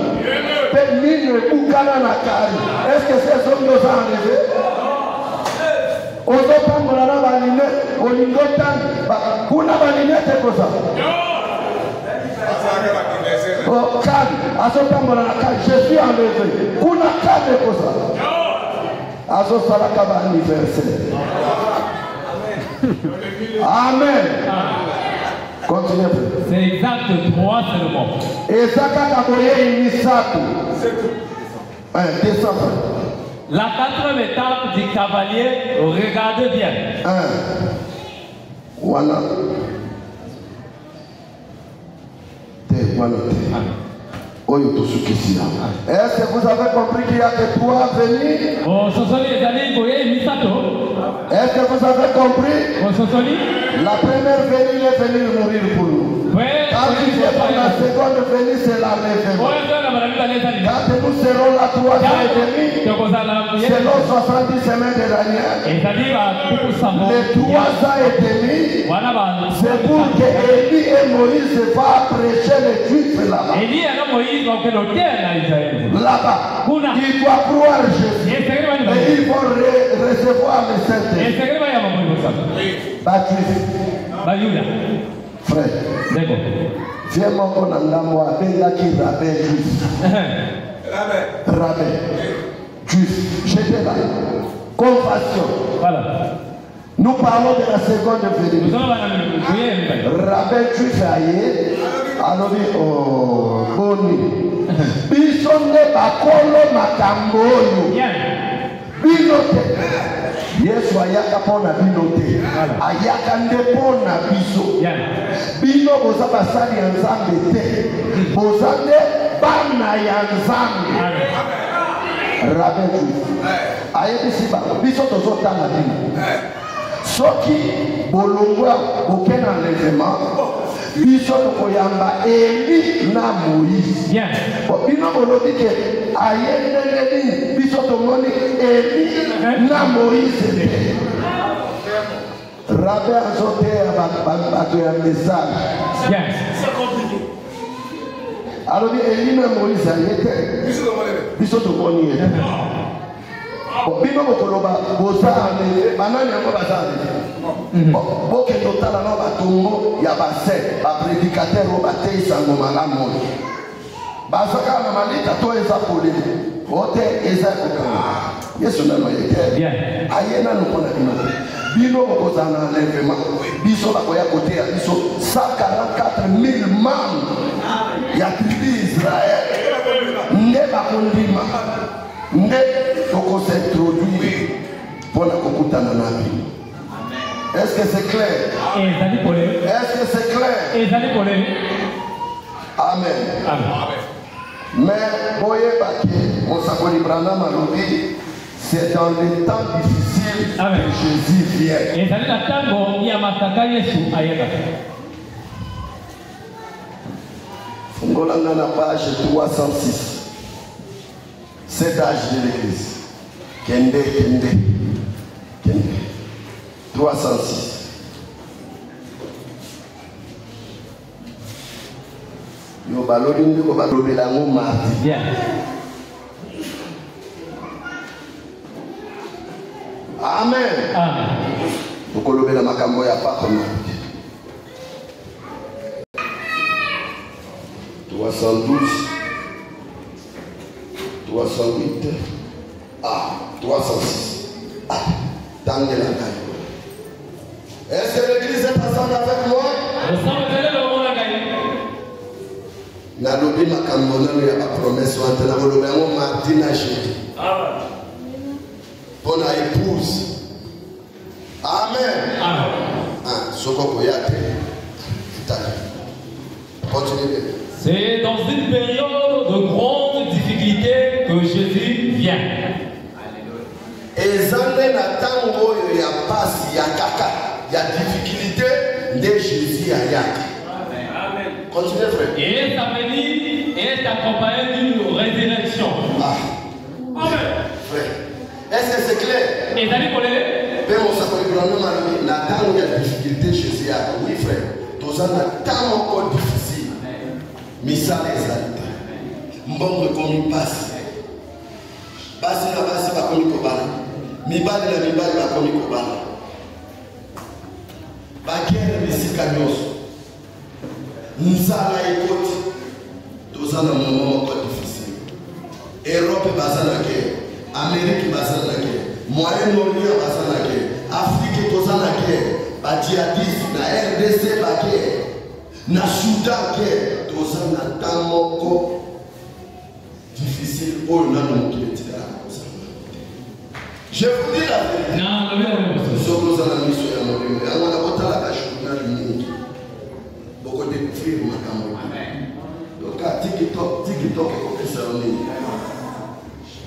Pémine Oukana Nakari. Est-ce que ces hommes nous ont enlevé? Osa Pambrana Baline, Olingotan, Kuna Baline Tekosa. Oh, je suis enlevé. Kuna kade kosa. Azo salaka anniversaire. Amen. Continuez. C'est exact 3 seulement. Et Zaka Kaboye Misato. Décembre. La 4e étape du cavalier, regardez bien. Voilà. Est-ce que vous avez compris qu'il y a que 3 venus? Est-ce que vous avez compris? La première venue est venue mourir pour nous. Quand il vient pour la seconde venue, c'est l'enlèvement. Quand nous serons là 3 ans et demi, selon 70 semaines de l'année, les 3 ans et demi, c'est pour que Élie et Moïse vont prêcher les Juifs là-bas. Là-bas, ils doivent croire Jésus et ils vont recevoir le Saint-Esprit. Frère, viens mon bon amour, Abel qui rabais juif. Rabais, juif, j'étais là. Compassion. Voilà. Nous parlons de la seconde venue. Rabais juif aïe, alors oh, boni. Bisonne bakolo makamboyo. Binote. Yesu ayaka pona binote. Ayaka nde pona biso. Bino boza basali ya Nzambe te. Boza nde bana ya Nzambe. Rabais juif. ayebisi biso tozotanga bino soki bolongwa aucun enlèvement biso tokoyamba Eli na Moïse bino bolobi ke aye ndenge nini biso tomoni Eli na Moïse te rabe azoteya bato ya message alobi Eli na Moïse aye te biso tomoni ye bino bokoloba boza ane banani yango baza ane bokende otala na batongo ya base baprédicateur oyo bateisango malamu bazaka na malita to eza polele ote eza kokanga yesu nano yeke aye nano mpona bino bino bokozala na enlèvement biso bakoya koteya biso 144 000 membres ya tribu Israël nde bakondima nde tokosintroduire mpona kokutana na bino. Est-ce que c'est clair? Est-ce que c'est clair? Amen. Mais voyez que Monsakoli Branham alobi, c'est dans les temps difficiles que Jésus vient. Fungolanga na page 306. Cet âge de l'église. Kende. 306. Yo balodi ndiko balobela ngo mardi. Amen. Ukolobela makambo ya papa mardi. 312 308 306 Daniel. Est-ce que l'église est ensemble avec moi? Nalobi makambo nano ya promesse wante na koloba yango mardi na jeudi pour la épouse. Amen. Soko koyate. Continuez. C'est dans une période de grande difficulté que Jésus vient. Ezande na tango ya pasi ya kaka ya difficulté de Jésus ayaki. Amen. Continuez frère. Et sa venue est accompagnée d'une résurrection. Amen. Frère. Est-ce que c'est clair? Et d'aller pour les. Mais mon sac na tango ya difficulté Jésus ayaki. Oui frère. Toza na tango encore difficile. Misala ezalita. Mbongo komi pasi. Basi na basi bakomi kobala. Mibali na mibali bakomi kobala. Bakere bisika nyonso. Nzala ekoti. Toza na moment moko difficile. Europe baza na guerre. Amérique baza na guerre. Moyen-Orient baza na guerre. Afrique toza na guerre. Ba djihadiste na RDC ba guerre. Na Soudan guerre. Toza na temps moko difficile pour nous qui est là. Je vous dis la vérité. Nous sommes dans la mission de mon Dieu. On a voté la journée du monde. Beaucoup de découvrir ma caméra. Donc à TikTok, est comme ça.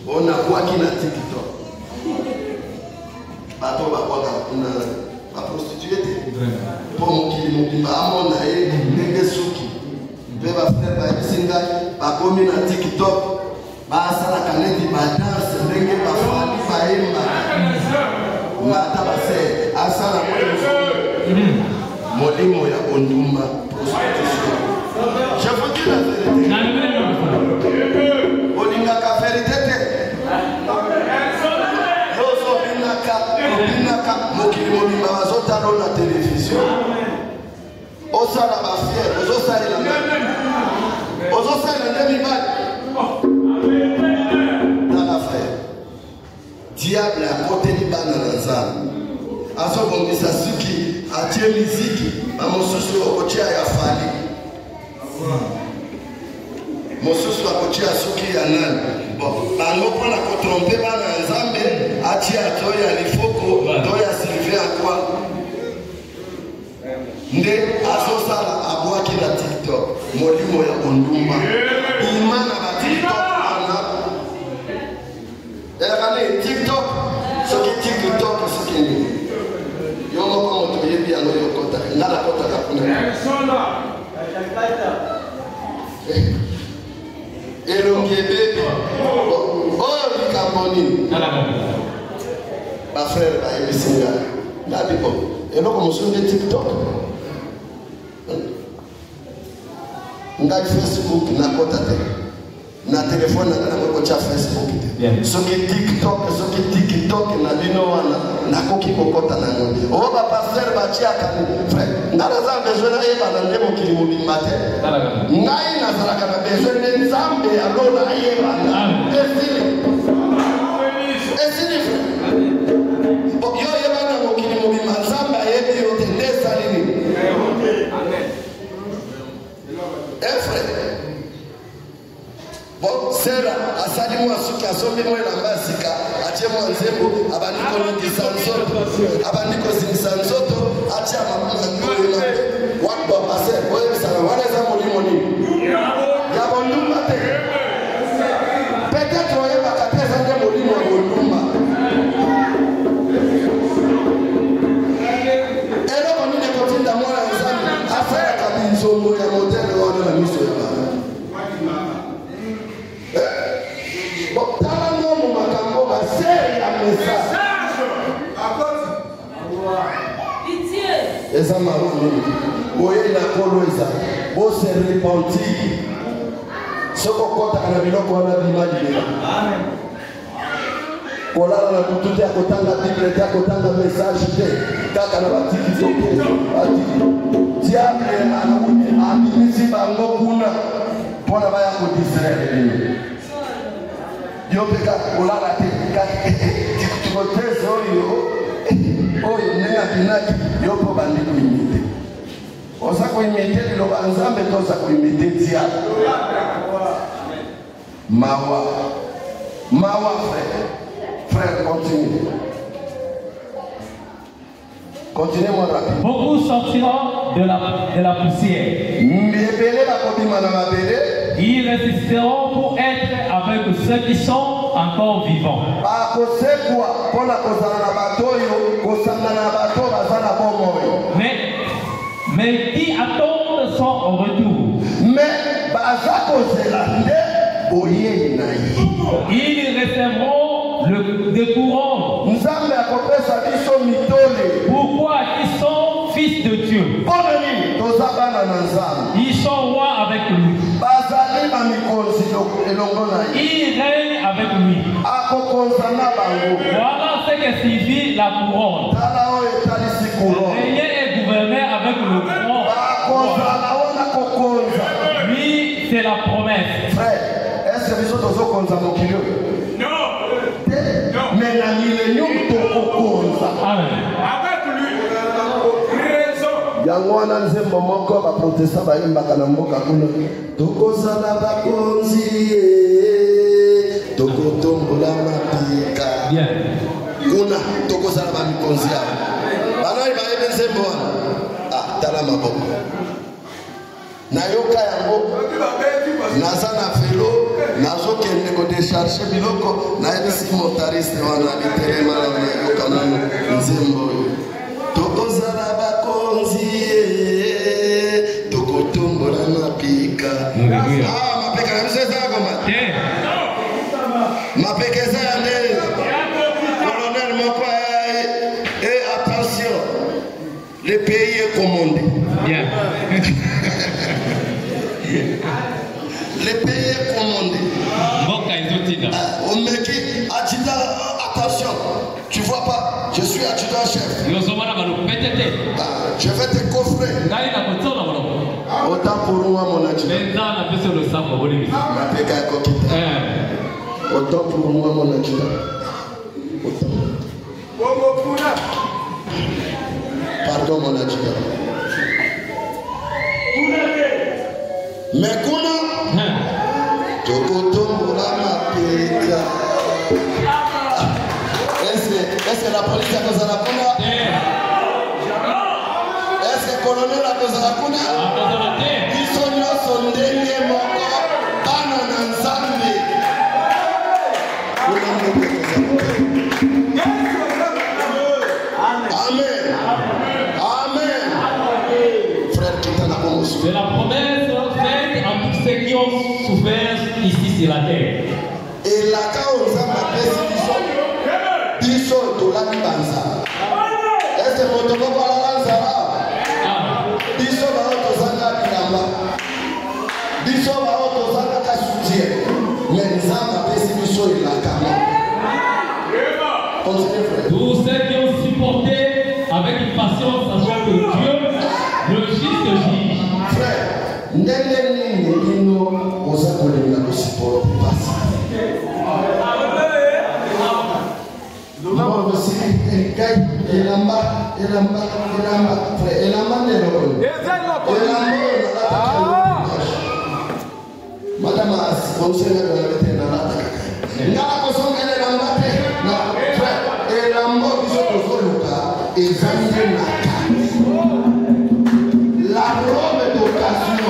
On a quoi qui n'a TikTok? Bateau va voir la prostituée. Pour mon qui mon aïe, n'est souki. Beba frère ba singa ba komi na TikTok. Ba sala kaneti ba dance ndenge ba fali ba imba. Mata ba se asala molimo ya onduma prostitution. Je vous dis la vérité. Olinga ka vérité te. Yoso binaka mokili mobimba bazota na télévision. Osala ba fier, osala la mibali. Diable à côté du bananazan. À son bongisa suki, à Dieu musique, à mon souci au côté à Yafali. Mon souci au côté à Suki Yanan. Bon, à nous prendre à tromper bananazan, à Dieu à Toya Lifoko, Toya Sylvie à quoi? Nde asosala abwaki na TikTok molimo ya onduma imana ba TikTok ana ekane TikTok Ce qui est TikTok, ce qui est. Yo mo ko mo to yebi alo yo kota. Ngala kota ka kuna. Elongi bébé. Oh, Likamboni. Ma frère va aimer Singa. Là, bon. Et donc, on se dit TikTok. On a Facebook, on a contact. On a téléphone, on a Facebook. Ce qui est TikTok, ce qui est TikTok, on a dit non, on a coquille pour contact. On va passer le bâti à Kani. Frère, on a besoin d'aller dans le démon qui nous dit matin. On a besoin d'un Zambé à l'eau d'ailleurs. Et si les frères, yo yebana mokili mobima Nzambe ayebi yo te nde esalini. Frère, bon, Sera asali mwa suki asombi mwa elamba ya sika atie mwa nzembo abandi kolingisa nzoto abandi kozingisa nzoto atie amakoyona wakbo pase oyebisana wana eza molimo nini ya bondumba te peut-être oyebaka te eza nde molimo ya bondumba eloko nini ekotinda mwana ya Nzambe asalaka binzongo ya modele wana na miso ya bana. Eza maroni boye na kolo eza bo se repentir soko kota kana biloko wana bimali amen kolala na kututi akotanga bible te akotanga message te kaka na batiki zoke batiki diable amimisi bango kuna pona baya ko Israel yo peka kolala te tikoteza oyo oyo nenga binaki yo po bandi ko imite osa ko imite liloba Nzambe toza ko imite dia mawa frère continue continuez-moi rapidement. Beaucoup sortiront de la poussière. Ils résisteront pour être avec ceux qui sont encore vivants. Mais qui attendent son retour. Ils recevront des couronnes. Pourquoi ils sont fils de Dieu? Ils sont rois avec lui. Ils règnent avec lui. Voilà ce que signifie la couronne. Régner et gouverner avec le couronne. Lui, c'est la promesse. Frère, est-ce que nous sommes non. Mais la millénium tokokonza. Amen. Avec lui, raison. Yangwana nzembo moko ba protesta ba imbaka na mboka kuna. Tokozala bakonzi. Tokotombola mapika. Bien. Kuna tokozala ba mikonzi ya. Bana ba ebe nzembo. Ah, tala maboko. Nayoka yango. Nazana felo. Nazo kende ko décharger biloko na ebisi motariste wana biterema na yoka na nzembo tokozala bakonzi tokotombola mapika mapika na mzeza koma mapika za nde colonel moko et attention le pays est commandé bien. Le pays est commandé. Attention, tu vois pas, je suis adjudant-chef. Je vais te coffrer. Autant pour moi, mon adjudant. Autant pour moi, mon adjudant. Pardon, mon adjudant. Mais kuna tokotombola mapeka. Est-ce que la police a causé la kuna? Est-ce que le colonel a causé la kuna? Ils sont là, son dernier moko. Bana na Nzambe. sur la terre. Et la cause a marqué biso de la banza. Est-ce que vous devez voir la lanza? Biso va autosanga bilamba. Biso va autosanga kasutie. Mais nous avons marqué biso et la cama. Continuez, frère. Tous ceux qui ont supporté avec patience, sachant que Dieu, le juste juge. Frère, ndenge nino oza kolinga ko support pasi. Non, aussi frère, elamba nelo. Madame as conseiller de la vétérinaire. Ngala ko songa elamba te. Na frère, elamba biso ko soluka ezamine na la robe d'occasion.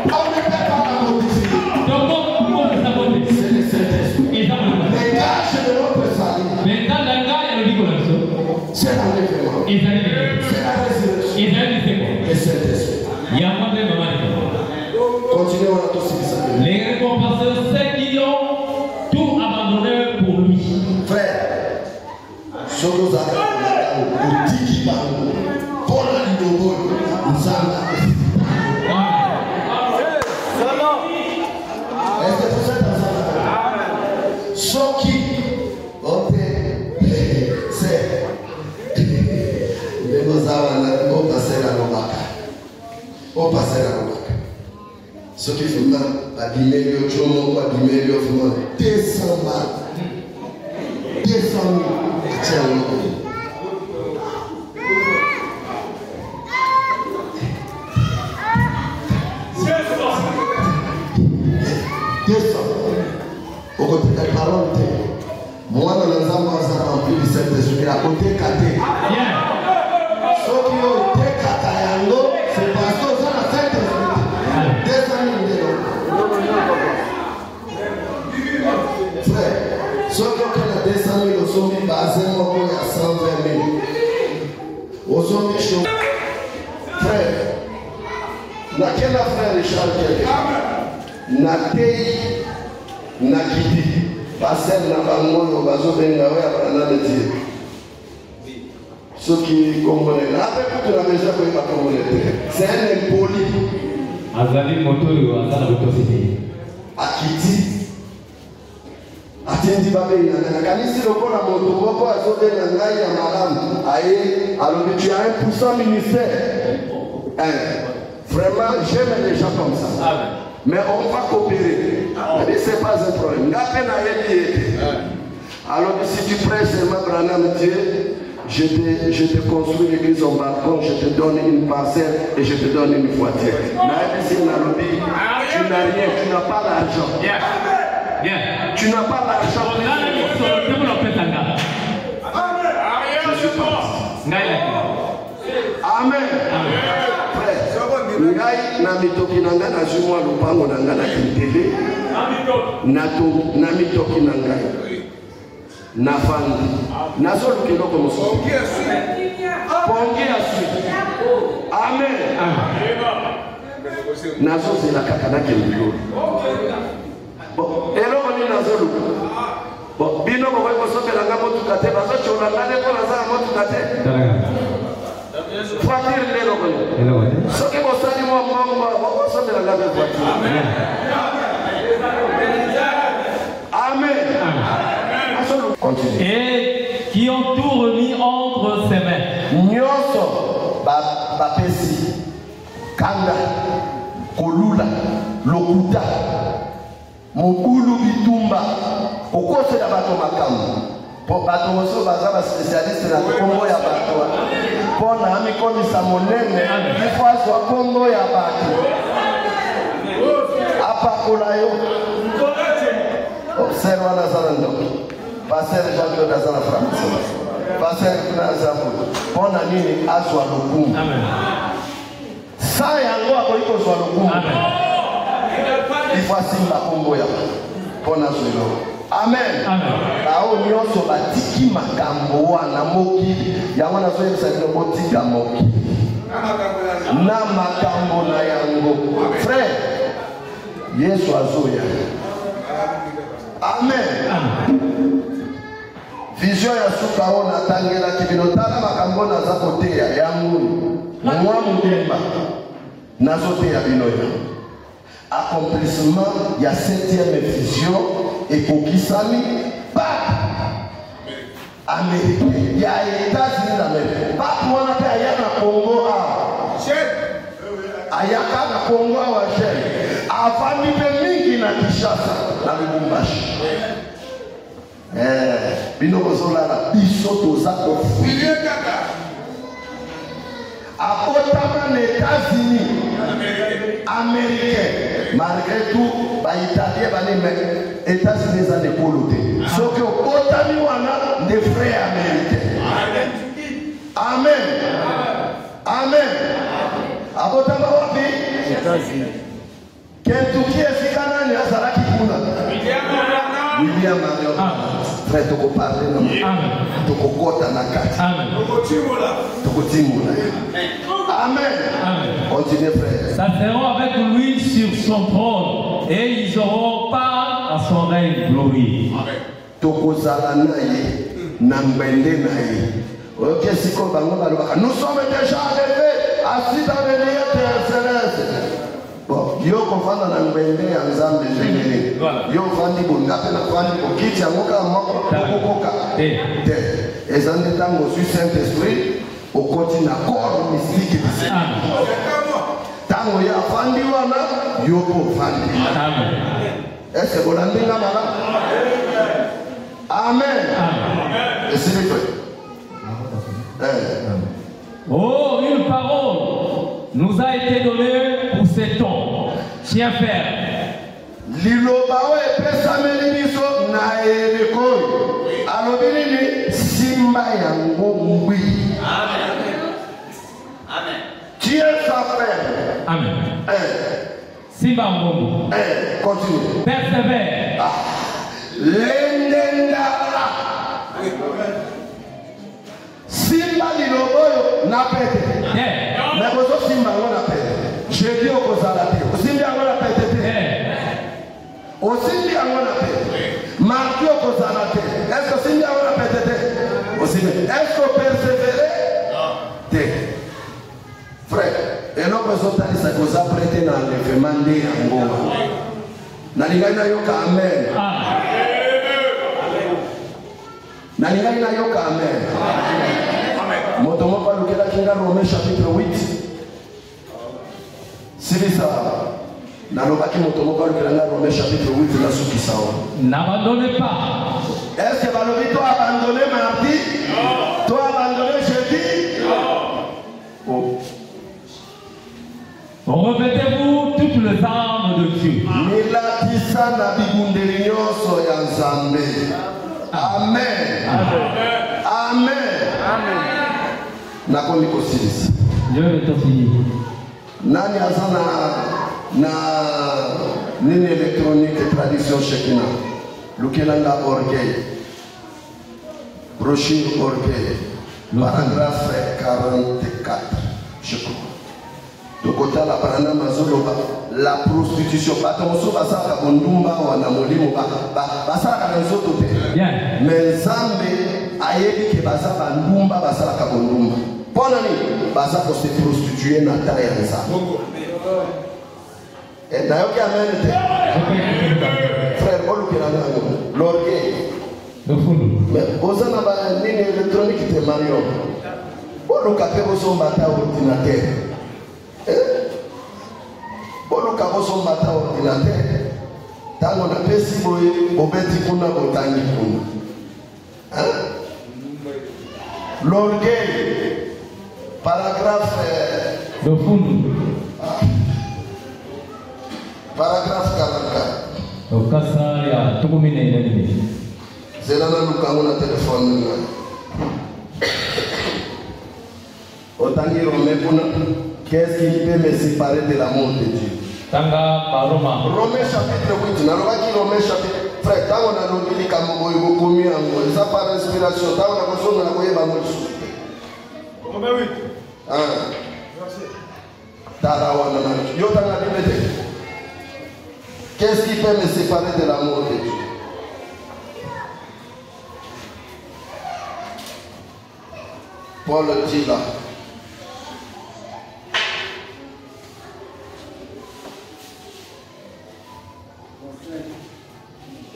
On ne peut pas la modifier. C'est le Saint-Esprit. Les gages de notre salut. C'est l'enlèvement. C'est la résurrection. Le Saint-Esprit. Continuons à tous ces les récompenseurs, ceux qui ont tout abandonné pour lui. Frère, ce que vous avez au tiki bango, pour la lidobo, nous avons. Est-ce que vous êtes ensemble? Ce qui, c'est. Nous avons passé la lobaka. On passe la lobaka. Ce qui fait mal, abîmer le chomo, abîmer le fumeur, 200 balles. 200 000. Tiens, au côté de la parole, moi, dans les enfants, ça remplit de cette esprit à côté caté. Ceux qui ont été katayango, c'est parce que ça a fait des esprit. 200 000 €. Frère, ceux qui ont 200 000 € sont mis basés au il y a 120 000. Au sommet chaud. Frère, n'a quel frère Richard quelqu'un? N'a tei, n'a quitté. Passer n'a pas mon bazo benga ouais après n'a de dire. Ceux qui comprennent, après tout la maison pour pas comprendre. C'est un impoli. Azali moto yo azala autocité. Akiti. Atindi babe ina kanisi lokola moto boko azobe na ngai ya malamu. Aye, alors tu as 1% ministère. Vraiment, j'aime les gens comme ça. Amen. Mais on va coopérer. Ce n'est pas un problème. Alors si tu prêches seulement Branham Dieu, je te construis l'église en balcon, je te donne une parcelle et je te donne une voiture. Tu n'as rien, tu n'as pas l'argent. Tu n'as pas l'argent. Je suis pas. Amen. Ngai na mitoki nanga na zumwa lupango nanga na kitele na mitoki nangai na fandi na so lukelo ko moso pongi asu. Amen. Na so zela kaka na kembilo bon elo ni na zo luku bon bino ko ko so bela nga motu kate ba so chola ngale ko na za motu kate. Voiture de l'eau. Ce qui vous salue, moi, vous savez la voiture. Amen. Continue. Et qui ont tout remis entre ses mains. Nyoso, Bapesi, Kanda, Kolula, Lokuta, Mokulu Bitumba, Okose la bato makamu. Pour bato moso bazaba spécialiste na kombo ya bato. Pour na ami komisa monene, il faut soit kombo ya bato. Apakola yo. Observe la zalando. Passer Jean-Claude Nazara France. Passer Nazara. Pour na nini azwa lokumu. Amen. Sa yango akoliko zwa lokumu. Amen. Il faut simba kombo ya bato. Pour na zwa. Amen. Bao nyonso batiki makambo wana mokili yango nazoyebisa bino botika mokili na makambo na yango. Frère, Yesu azoya Amen. Vision ya suka ona tangela kibinotala makambo na za kotea yangu. Mwa mudemba. Nazote ya binoya. Accomplissement ya 7e vision ekokisami pa Américain. Ya États-Unis d'Amérique. Pas pour on appelle aya na Congo a. Ayaka na Congo a chef. Avant mingi na Kinshasa na Lubumbashi. Bino kozola na biso toza kofuye kaka. Apotama na États-Unis. Américain. Malgré tout, ba Italien ba les États-Unis za nekolote. Sauf que otami wana des frères américains. Amen. Amen. Apotama wapi? États-Unis. Kentucky esikana ni azalaki kuna. William Marion. Frère, tu peux parler non? Tu peux kota na kati. Amen. Tu peux timula. Amen. Continuez, frère. Ça sera avec lui sur son trône et ils auront part à son règne glorieux. Tokozala naye nambende naye. Ok, si ko bango balobaka. Nous sommes déjà arrivés assis dans les lieux célestes. Bon, yo kofanda na ngwende ya nzambe ngene. Yo fandi bongape na fandi kokiti yango ka moko kokoka. Te. Ezande tango sur Saint-Esprit au continent corps mystique de Saint. Tango ya fandi wana yo ko fandi. Amen. Est-ce que vous l'entendez là? Amen. Amen. Et c'est le Oh, une parole nous a été donnée pour ces temps. Tiens ferme. Liloba o epesameli biso na elekoi. Alobini ni simba yango ngwi. Amen. Amen. Tiens ça ferme. Amen. Simba ngombo. Continue. Persévère. Lendendala. Simba liloboyo na pete. Mais vous simba on a pete. Je dis au kozalate. Simba on a pete. Simba on a pete. Marqué au kozalate. Est-ce que simba on a pete? Est-ce que persévérer? Frère, et non que vous avez dit que vous avez prêté dans l'enlèvement de Angola. Nalingana yoka amen. Nalingana yoka amen. Motomo pa lukela kinga Romains chapitre 8. Sibisa. Nalobaki motomo pa lukela Romains chapitre 8 na suki sawa. N'abandonnez pas. Est-ce que balobi toi abandonné mardi? Non. Toi abandonné jeudi? Non. Oh. Revêtez-vous toutes les armes de Dieu. Amen. Amen. Amen. Je vais te finir. Nani azana na nini électronique tradition chekina. Lukelanga orgueil. Brochure orgueil. Paragraphe 44. Je crois. Tokota la parana mazoloba la prostitution batamoso basaka bondumba wana molimo basaka nzoto te mais zambe ayebi ke basaka ndumba basaka bondumba pona ni basaka se prostituer na ta ya nzambe et d'ailleurs qui amène frère olukela nango l'orgueil mais ozana ba nini électronique te mario oluka pe bosomba ta ordinateur. Boluka boso mata ordinateur tango na pesi boye obeti kuna botangi kuna l'orgueil paragraphe paragraphe 44 okasa ya tukumine ile zela na lukango na telefone otangi romekuna. Qu'est-ce qui peut me séparer de l'amour de Dieu? Romains chapitre 8. Romains chapitre. Frère, quand on a l'obéli comme on commis en moi, ça par inspiration. Quand on a besoin de la voyer, on a Romains 8. Qu'est-ce qui peut me séparer de l'amour de Dieu? Paul dit là.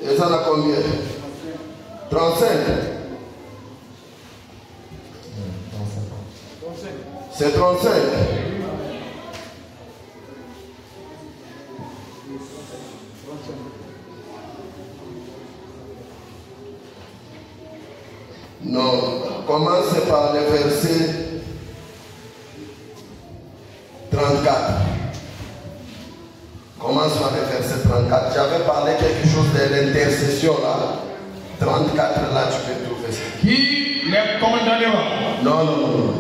Et ça a combien? 35. C'est 35. Non, commence par le verset 34. Commence par le verset 34. J'avais parlé quelque chose de l'intercession là. 34 là, tu peux trouver ça. Qui les condamnera? Non.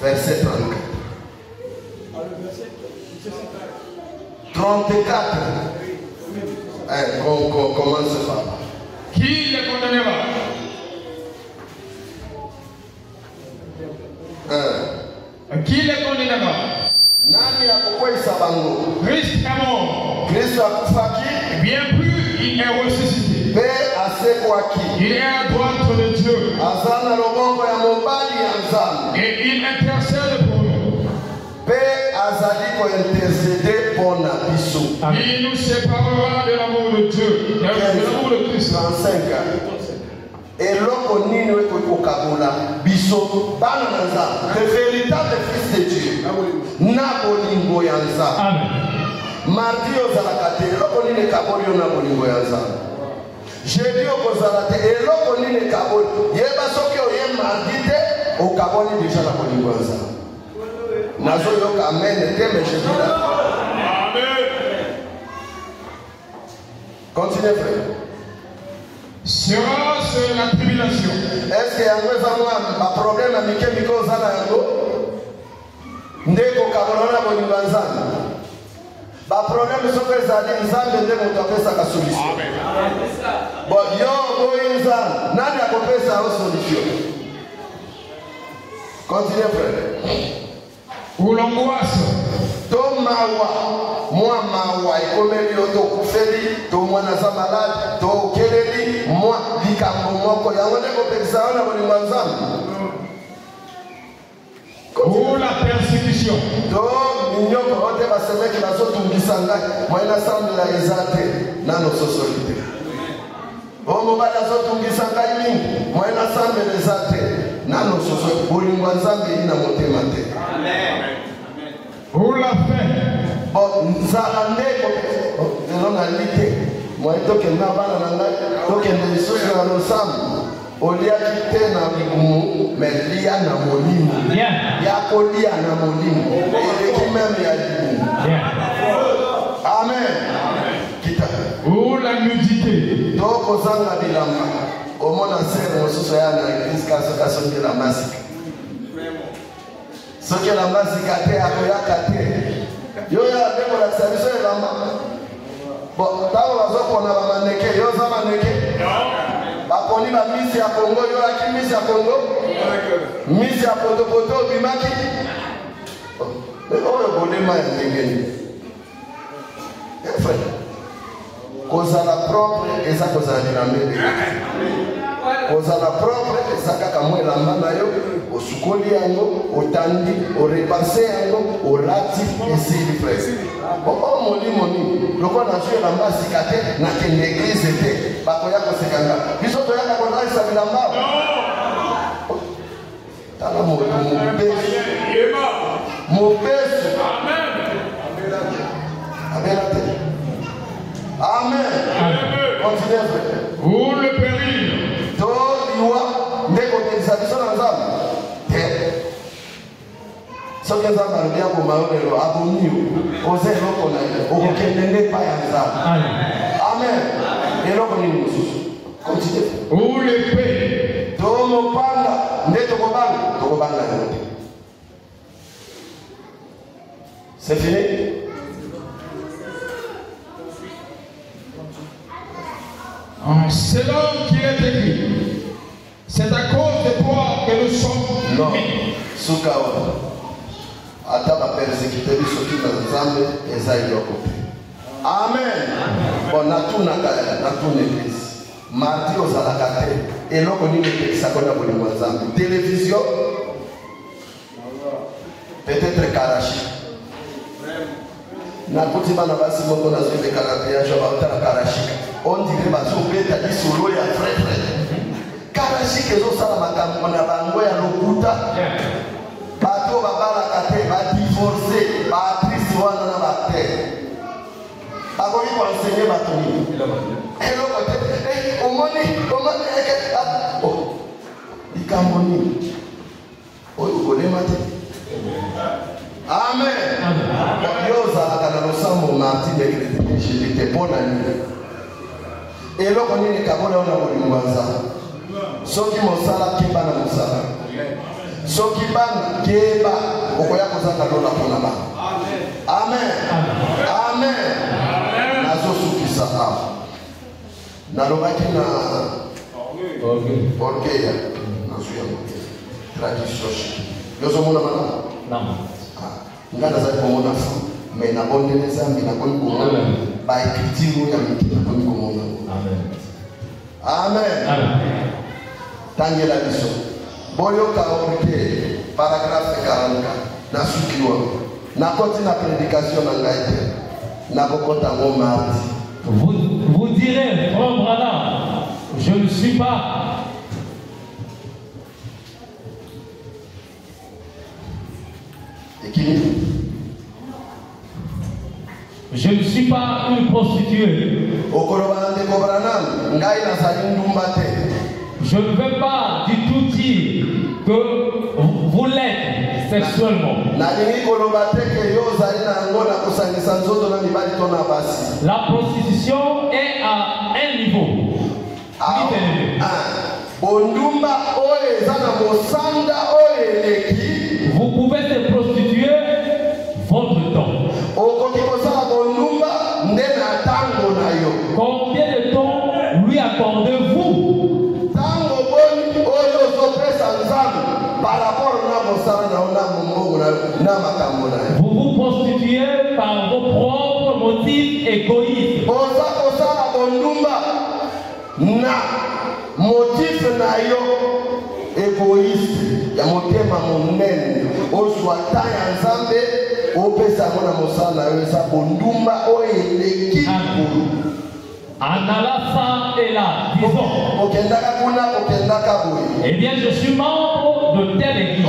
Verset 34. 34. Commence par là. Qui les condamnera? Qui les condamnera? Nani akokwesa bango? Christ est mort. Christ akufaki. Bien plus, il est ressuscité. Pe asekwaki. Il est à droite de Dieu. Azana lobongo ya mobali ya Nzambe. Et il intercède pour nous. Pe azali ko intercéder pour na biso. Il nous séparera de l'amour de Dieu, de l'amour de Christ. 35 ans. Eloko nini weko kokabola biso bana na Nzambe, le véritable fils de Dieu na bolingo ya Nzambe. Amen. Mardi ozalaka te eloko nini ekaboli yo na bolingo ya Nzambe. Jeudi okozala te eloko nini ekaboli yeba soki oye mardi te okaboli deja na bolingo ya Nzambe. Nazoyoka amen te mais je dis là. Amen. Continuez frère. Sera sur la tribulation. Est-ce que yango un problème à mike ozala yango? Ndeko kabolona bolingo ya Nzambe. Ba problème soki ezali Nzambe nde moto apesaka solution. Bon yo boyi Nzambe nani akopesa yo solution? Continuez frère. Ou l'angoisse. To mawa moi mawa ekomeli yo tokufeli to mwana za malade to okeleli moi likambo moko yango nde kopekisa yo na bolingo ya Nzambe. Ou la persécution. To minyoko ote basemeki bazotungisa ngai moi nasambela eza te nano sosoli te. O mobali azotungisa ngai mingi moi nasambela eza te nano sosoli. Bolingo ya Nzambe eli na motema te. Amen. Ou la faim. Bon, nzala ndeko lelo nali te moi tokenda bana na ngai tokende lisusu na losambo oliaki te na likumu me lia na molimo ya kolia na molimo eleki meme ya likumu. Amen. Kita Ou la nudité. tokozanga bilamba omona sere mosusu ya na eglise kasokela masika soki elamba sika te akoyaka te yo ya ndeko lakisa biso elamba. Bon, ntango bazopona bamaneke yo oza maneke baponi bamisi ya Kongo yo yaki misi ya Kongo misi ya potopoto obimaki oyo bolema ya ndengeni efre kozala propre eza kozala bilambeli kozala propre eza kaka mwa elamba na yo osukoli yango otandi orepase yango olati esili frere. Opo molimo nini lokola nazwi elamba sika te nakende eglize te bakoya kosekanga biso toyaka kolalisa bilamba tala mobesu abela te. Amen. Continue frère. Ou le péril. To liwa ndeko kopelisa biso na Nzambe te soki Nzambe alobi aboma yo lelo abomi yo oza eloko na ye okokende nde epai ya Nzambe. Amen. Eloko nini mosusu? Continue. Ou l'épée. To mopanga nde tokobanga yango te. C'est fini. C'est l'homme qui est écrit. C'est à cause de toi que nous sommes. Non. Sukawa. Ata ba persécuter biso ki na Nzambe eza iloko te. Amen. Bon natuna église. mardi aux alakaté et l'on connaît les sakona bolimwazambi télévision peut-être karachi na kuti bana basi moko na zwe karachi ya joba utara karachi on dirait bazo beta di solo ya frère karachi kezo sala makambo na bango ya lokuta bato babala kate ba divorcer ba triste wana na bate akoki ko enseigner bato ni hello kote omoni ikamoni oyo kolema te amen yo ozalaka na losambo marti de chrétien te mpona nini eloko nini kabona yo na bolingo ya nzambe soki mosala keba na mosala soki bana keba okoya kozanga lola mpona bana amen amen nazosukisa awa nalobaki na orgueil nazuya moke tradition yozomona malamu nga nazali komona fa me nabondeli nzambe nakomi komona baekritire ya mike nakomi komona amen tangela biso boyoka orgueil paragraphe 44 nasuki wana nakoti na prédication na ngai te nakokota ngo mardi. Vous direz, frère Branham, je ne suis pas. Je ne suis pas une prostituée. Je ne veux pas du tout dire que vous l'êtes sexuellement. La prostitution est à un niveau. Vous pouvez se prostituer votre temps. Combien de temps lui accordez-vous? Vous vous prostituez par vos propres motifs égoïstes. Motif na yo égoïste ya motema monene ozwata ya nzambe opesa mona mosala yo eza bondumba oyo eleki kulu Anala ça et là, disons. Eh bien, je suis membre de telle église.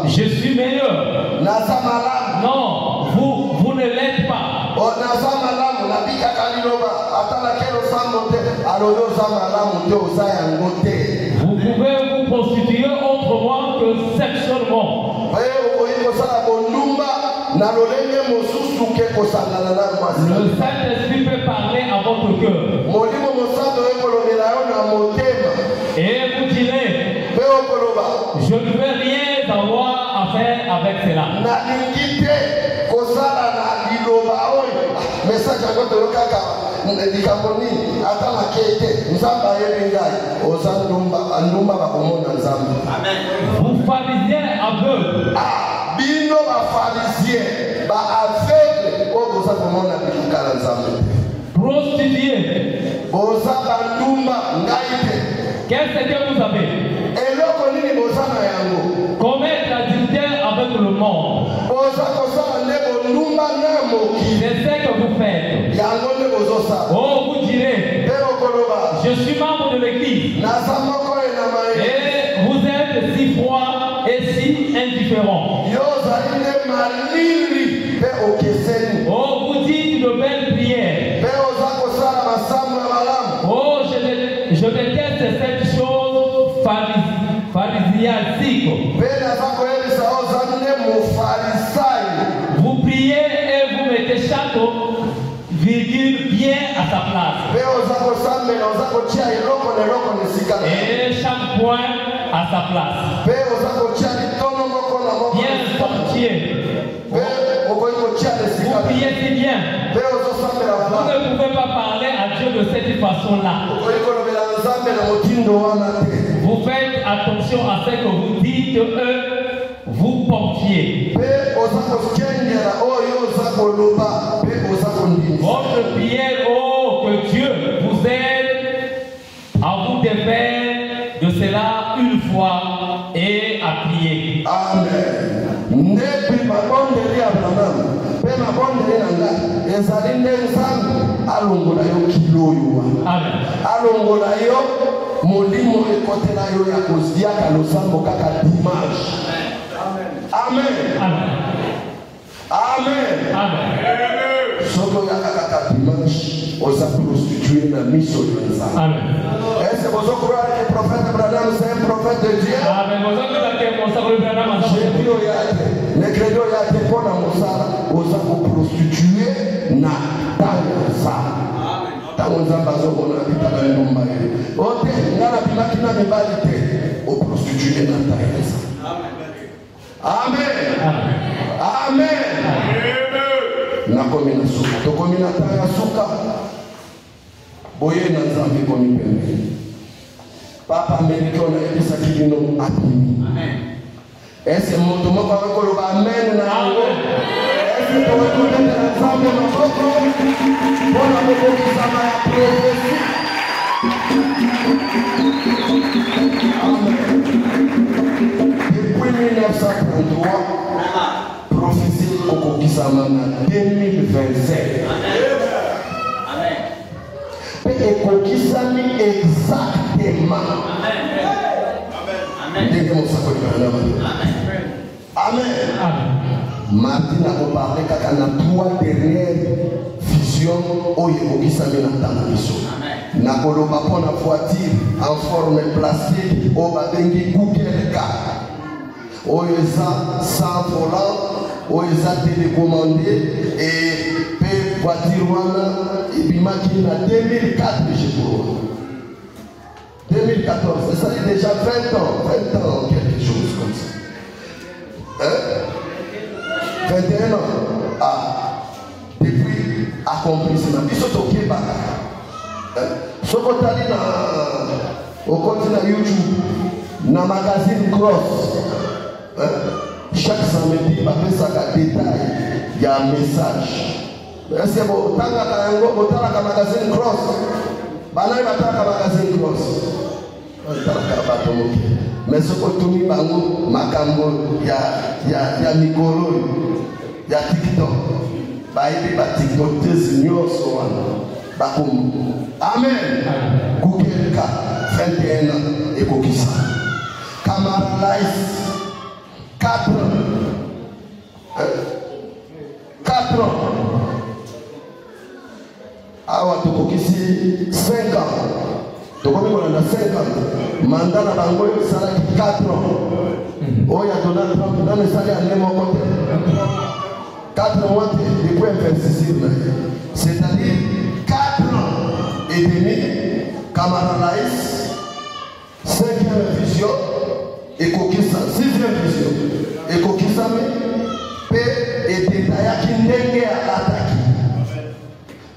Je suis meilleur. Non, vous ne l'êtes pas. Vous pouvez vous prostituer autrement que sexuellement. Le Saint-Esprit peut parler à votre cœur. Et vous direz, je ne veux rien avoir à faire avec cela. Vous pharisiens aveugles. Bino ba pharisien ba aveugle o boza komona bilukala nzambe prostituée boza bandumba ngaite qu'est-ce que vous avez eloko nini boza na yango comment traduire avec le monde boza kosala nde bondumba na moki c'est ce que vous faites yango nde bozosa oh vous direz je suis membre de l'église naza moko na mai et vous êtes si froid et si indifférent. Oh, vous dites de belles prières. Oh, je déteste cette chose pharisiaque. Vous priez et vous mettez chaque virgule bien à sa place. Et chaque point à sa place. Bien entier. Vous priez si bien. Vous ne pouvez pas parler à Dieu de cette façon-là. Vous faites attention à ce que vous dites. Vous portier. Votre prière, oh, que Dieu vous aide à vous défaire de cela une fois et à prier. Amen. Molimo ekotela yo ya kozia kalosambo kaka dimanche. Amen. Amen. Amen. Amen. Soko ya kaka dimanche osa prostituer na miso yo nzambe. Amen. Est-ce que vous croyez que le prophète Branham c'est un prophète de Dieu? Amen. Vous croyez que le prophète Branham c'est un prophète de Dieu? Ne credo ya te pona mosala osa ko prostituer na danza. Tango nzambe azobona bitaka ndumba ye ote ngala bimaki na mibali te oprostitue na tayenza. Amen. Amen. Nakomi na suka tokomi na taya suka boye na nzambe komi pembe papa ameriko na ebisa kibino abimi. Ese moto moko akoloba amen na yango. Ese tokomi na nzambe moko bona mokoki sama ya profesi. Amen. Depuis 1933 prophétie kokoki sama na 2027. Amen. Et ekoki sami exactement. Amen. Amen. Amen. Amen. Martin a parlé kaka na 3 dernières visions oyo ekoki sami na tanga biso. Na koloba pona voiture en forme plastique o babengi Google car. Oyo eza sans volant, oyo eza télécommandé et pe voiture wana ebimaki na 2004 je crois. 2014, ça fait déjà 20 ans, quelque chose comme ça. Hein? 21 ans. Ah, depuis accomplissement. Ils sont au Québec. Ce qu'on a dit au continent YouTube, dans le magazine Cross, chaque samedi, il y a un détail, il y a un message. C'est bon, tant que tu as un magazine Cross, il y a un magazine Cross. Mais ce que tu as dit, Makambo, il y a Mikolo, il y a TikTok. Il y a TikTok, Amen. Google 21 ans et Kokisa. Kamara Life 4 ans. 4 ans. Awa Tokokisi 5 ans. Tokomi on a 5 ans. Mandana Bango Salaki 4 ans. Oya Donald Trump dans le salaire à Nemo Côté. 4 mois de quoi investir. C'est-à-dire 4 ans et demi, Kamara Laïs, 5e vision, et Kokisa, 6e vision, et Kokisa, paix et détail qui n'est à l'attaque.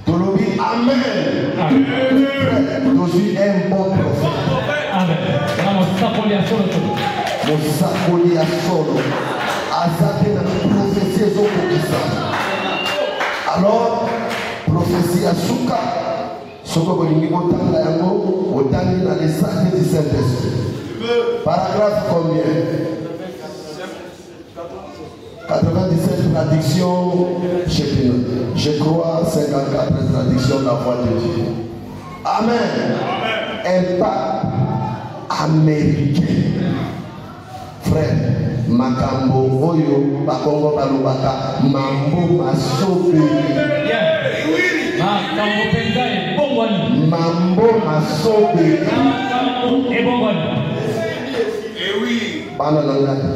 Tolobi, Amen. Je suis un bon prophète. Amen. Mon sakoli à solo. Azate na prophétie zo Kokisa. Alors, prophétie à Souka. Soko bolingi botanga yango otangi na les sacs du Saint-Esprit. Paragraphe combien? 97 traductions, je crois 54 traductions de la voix de Dieu. Amen. Impact américain. Frère, Makambo Oyo, Bakongo Balubaka, Mambo Masobe. Mambo Masobe. Bana nangani.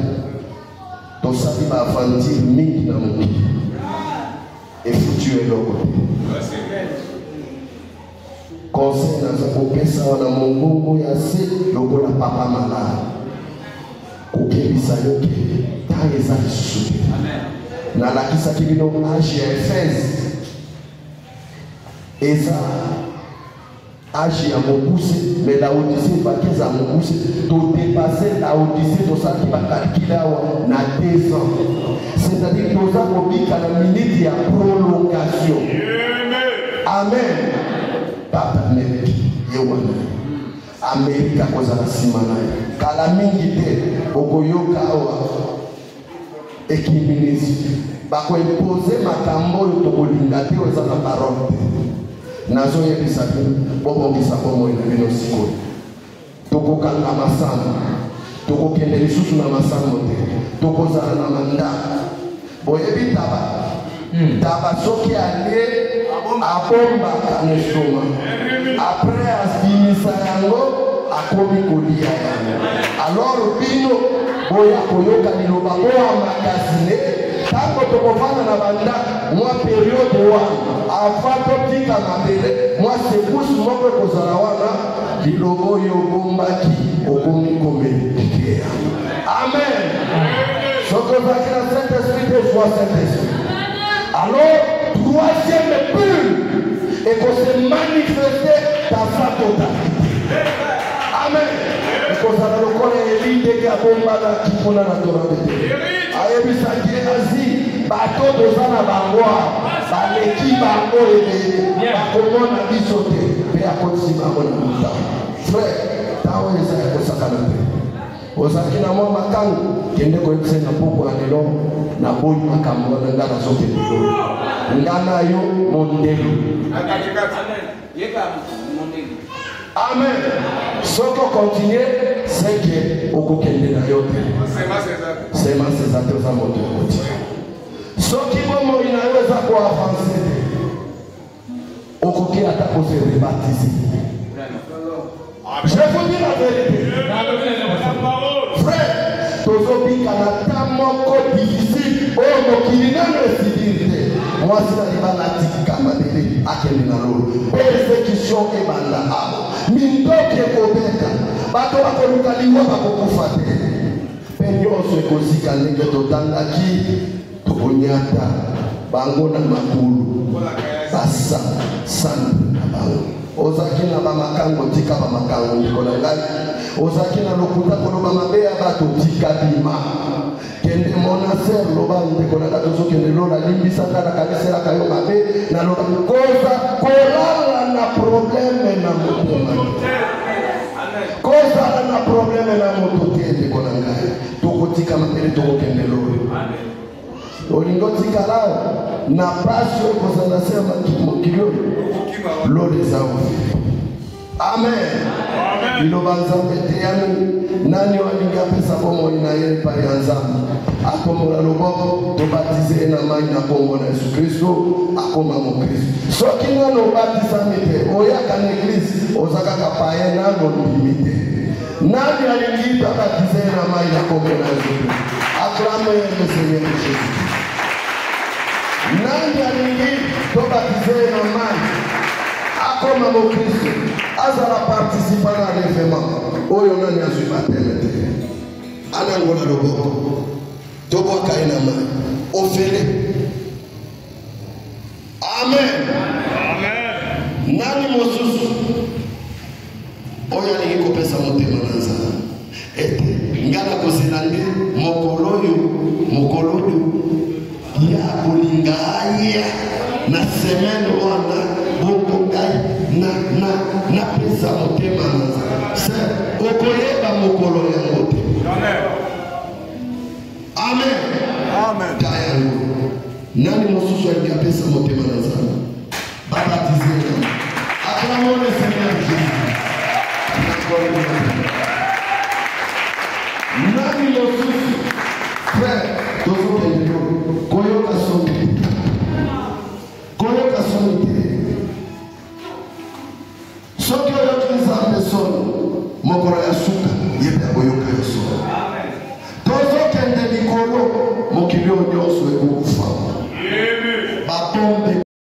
Tosabi ba fanti mingi na muki. Et foutu et logo. Conseil na zapopesa wana mongongo ya se logo la papa malade. Kokebisa yoke. Ta eza lisusu. Na lakisa kibino age ya Efes. Eza agi à Mokuse, mais la Odyssée va qu'ils à Mokuse, de dépasser la Odyssée de ça qui va calculer na 2 ans. C'est-à-dire que nous avons dit qu'à la minute il y a prolongation. Amen. Papa Amérique, Yewana. Amérique à cause de la Simana. Kalamingite, Okoyoka, Ekiminisi. Bako imposer makambo yotokolingate oza na parole. Nazo yebisa bobo bisa bomo ina bino siko. Toko kanga masamba. Toko kende lisusu na masamba te. Toko zala na manda. Boyebi taba. Taba soki ale abomba kanestoma. Après asimisa yango akomi kolia yango. Alors bino boya koyoka liloba boa makasine. Tango tokofana na banda mwa periode wana afato tika mabele mwa sebusu moko kozala wana lilobo yobombaki okomi komelikia. Amen. Soko zakira Saint-Esprit et joie Saint-Esprit. Alors troisième but et qu'on se manifester dans sa totalité. Amen. Et qu'on s'en reconnaît l'idée qui a bombardé qui font la Torah. Ayebisaki azi bato dozana bangoa baleki bango ebele bakomona biso te mpe akotisi bango na muta. Frère, ntango eza ya kosakana te ozalaki na mwa makangu kende koyebisa na poko ya lelo na boyi makambo wana nga nazokende lelo nga na yo mondelo. Amen. Soko continue, c'est que au kokende na yo te. C'est ma césate aux amours de côté. Soki bomo inaweza kwa avancer. Au koké atako se rebaptiser. Je vous dis la vérité. Frère, tozobi kanata moko difficile. Oh mokili na récidive. Moi c'est la libala tikama dele akeli na lo. Persécution et banda abo. Mindoke kobeka. Bato bakoluka liwa bakokufa te. Nyonso ekozika ndenge totangaki tokonyata bango na makulu basa sana na bango. Ozaki na bamakango tika bamakango ndiko na ngai. Ozaki na lokuta koloba mabe ya bato tika bima. Kende monaser loba ndiko na ngai tozokende lola limbisa ngana kanisera kayo mabe na loba koza kolala na probleme na motema. Koza na probleme na moto te ndiko na ngai. Tokotika mapele tokokende lolo. Olingo tika lao na pasio kozana sema kilio lolo zao. Amen. Ilo banzambe te yani nani walinga pesa bomo ina yeye pale anzamu. Akomola loboko to baptiser na mai na Kongo na Yesu Kristo akoma mo Kristo. So kinano baptisa mite oya kan église ozaka kapaye na no limite. Nani aliita baptiser na mai na Kongo na Yesu Kristo. Acclamez le Seigneur Jésus. Nani aliita baptiser na mai akoma mo Kristo. Azara participa na l'événement. Oyo nani azui baptême te. Anangola loboko. Tobo kaina mai. Ofele. Amen. Amen. Nani mosusu. Oya ni kopesa motema nanza. Ete ngana koselande mokoloyo ya kolingaya na semaine wana boko ngai na pesa motema nanza. Se okoyeba mokolo ya motema. Amen. Amen. Amen. Nani mosusu alipesa motema nanza. Baptiser. Acclamons le Seigneur Jésus. Nani mosusu frère tozokende koyoka sonite soki oyoki nzambe soni mokolo ya suka yebe akoyoka yo soni tozokende likolo mokili oyo nyonso ekokufa batombe